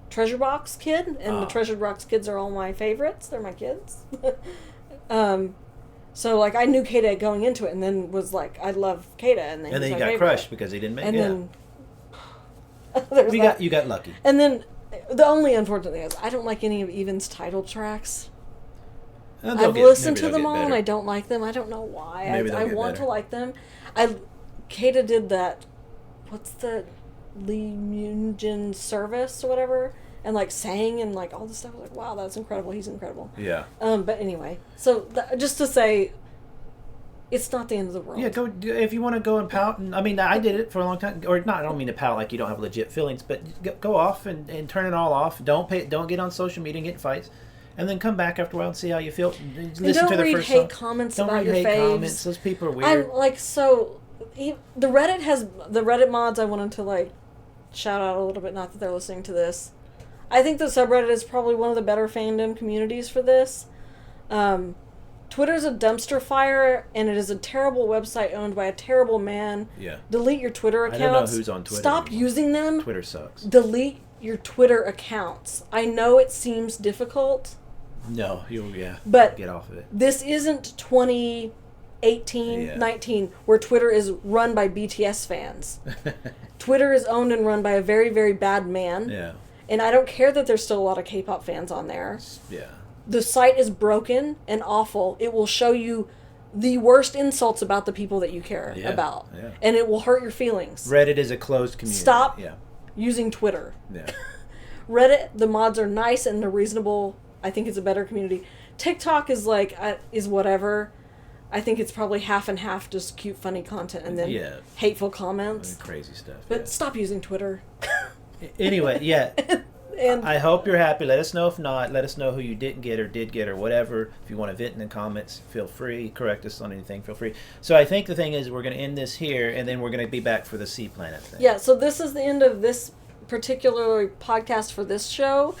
Treasure Box kid, and the Treasure Box kids are all my favorites. They're my kids. So, like, I knew Kata going into it, and then was like, I love Kata, and then he my got favorite. crushed because he didn't make it. And then You got lucky. And then the only unfortunate thing is I don't like any of Evan's title tracks. I've listened to them all, and I don't like them. I don't know why. I want to like them. Kata did that. What's the Lee Myung-jin service or whatever? And like sang and like all this stuff. I was like, wow, that's incredible. He's incredible. Yeah. But anyway, so just to say, it's not the end of the world. Yeah, go if you want to go and pout. And I mean, I did it for a long time. Or not. I don't mean to pout like you don't have legit feelings, but go off and turn it all off. Don't get on social media and get in fights, and then come back after a while and see how you feel. Listen don't to the read first hate song. comments Don't about read your hate faves. comments. Those people are weird. The Reddit mods. I wanted to like shout out a little bit. Not that they're listening to this. I think the subreddit is probably one of the better fandom communities for this. Twitter's a dumpster fire, and it is a terrible website owned by a terrible man. Yeah. Delete your Twitter accounts. I don't know who's on Twitter Stop anymore. using them. Twitter sucks. Delete your Twitter accounts. I know it seems difficult. No, But get off of it. This isn't 2018, 19, where Twitter is run by BTS fans. Twitter is owned and run by a very, very bad man. Yeah. And I don't care that there's still a lot of K-pop fans on there. Yeah. The site is broken and awful. It will show you the worst insults about the people that you care about. Yeah. And it will hurt your feelings. Reddit is a closed community. Stop using Twitter. Yeah. Reddit, the mods are nice and they're reasonable I think it's a better community. TikTok is like is whatever. I think it's probably half and half, just cute, funny content, and then hateful comments, crazy stuff. But stop using Twitter. Anyway, yeah. And I hope you're happy. Let us know if not. Let us know who you didn't get or did get or whatever. If you want to vent in the comments, feel free. Correct us on anything, feel free. So I think the thing is we're going to end this here, and then we're going to be back for the Sea Planet thing. Yeah, so this is the end of this particular podcast for this show.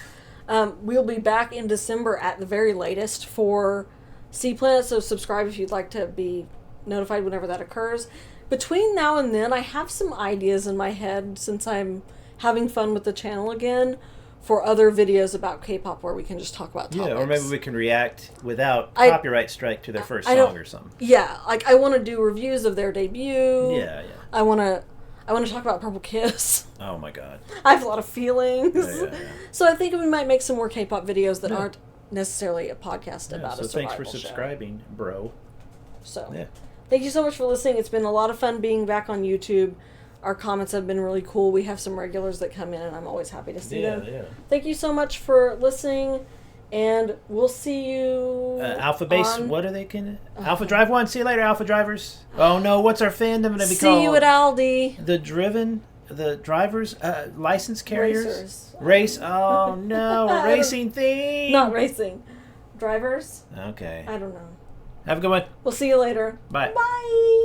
We'll be back in December at the very latest for Sea Planet, so subscribe if you'd like to be notified whenever that occurs. Between now and then, I have some ideas in my head, since I'm having fun with the channel again, for other videos about K-pop where we can just talk about topics. Yeah, or maybe we can react without copyright strike to their first song or something. Yeah, like I want to do reviews of their debut. Yeah. I want to talk about Purple Kiss. Oh my god. I have a lot of feelings. Yeah. So I think we might make some more K-pop videos that aren't necessarily a podcast about a survival show. So thanks for subscribing, bro. So, yeah. Thank you so much for listening. It's been a lot of fun being back on YouTube. Our comments have been really cool. We have some regulars that come in, and I'm always happy to see them. Yeah. Thank you so much for listening, and we'll see you. Alpha Base, what are they going to? Alpha Drive 1. See you later, Alpha Drivers. Oh no, what's our fandom going to be called? See you at Aldi. The drivers, license carriers? Racers. Race. Oh no, a racing theme. Not racing. Drivers? Okay. I don't know. Have a good one. We'll see you later. Bye. Bye.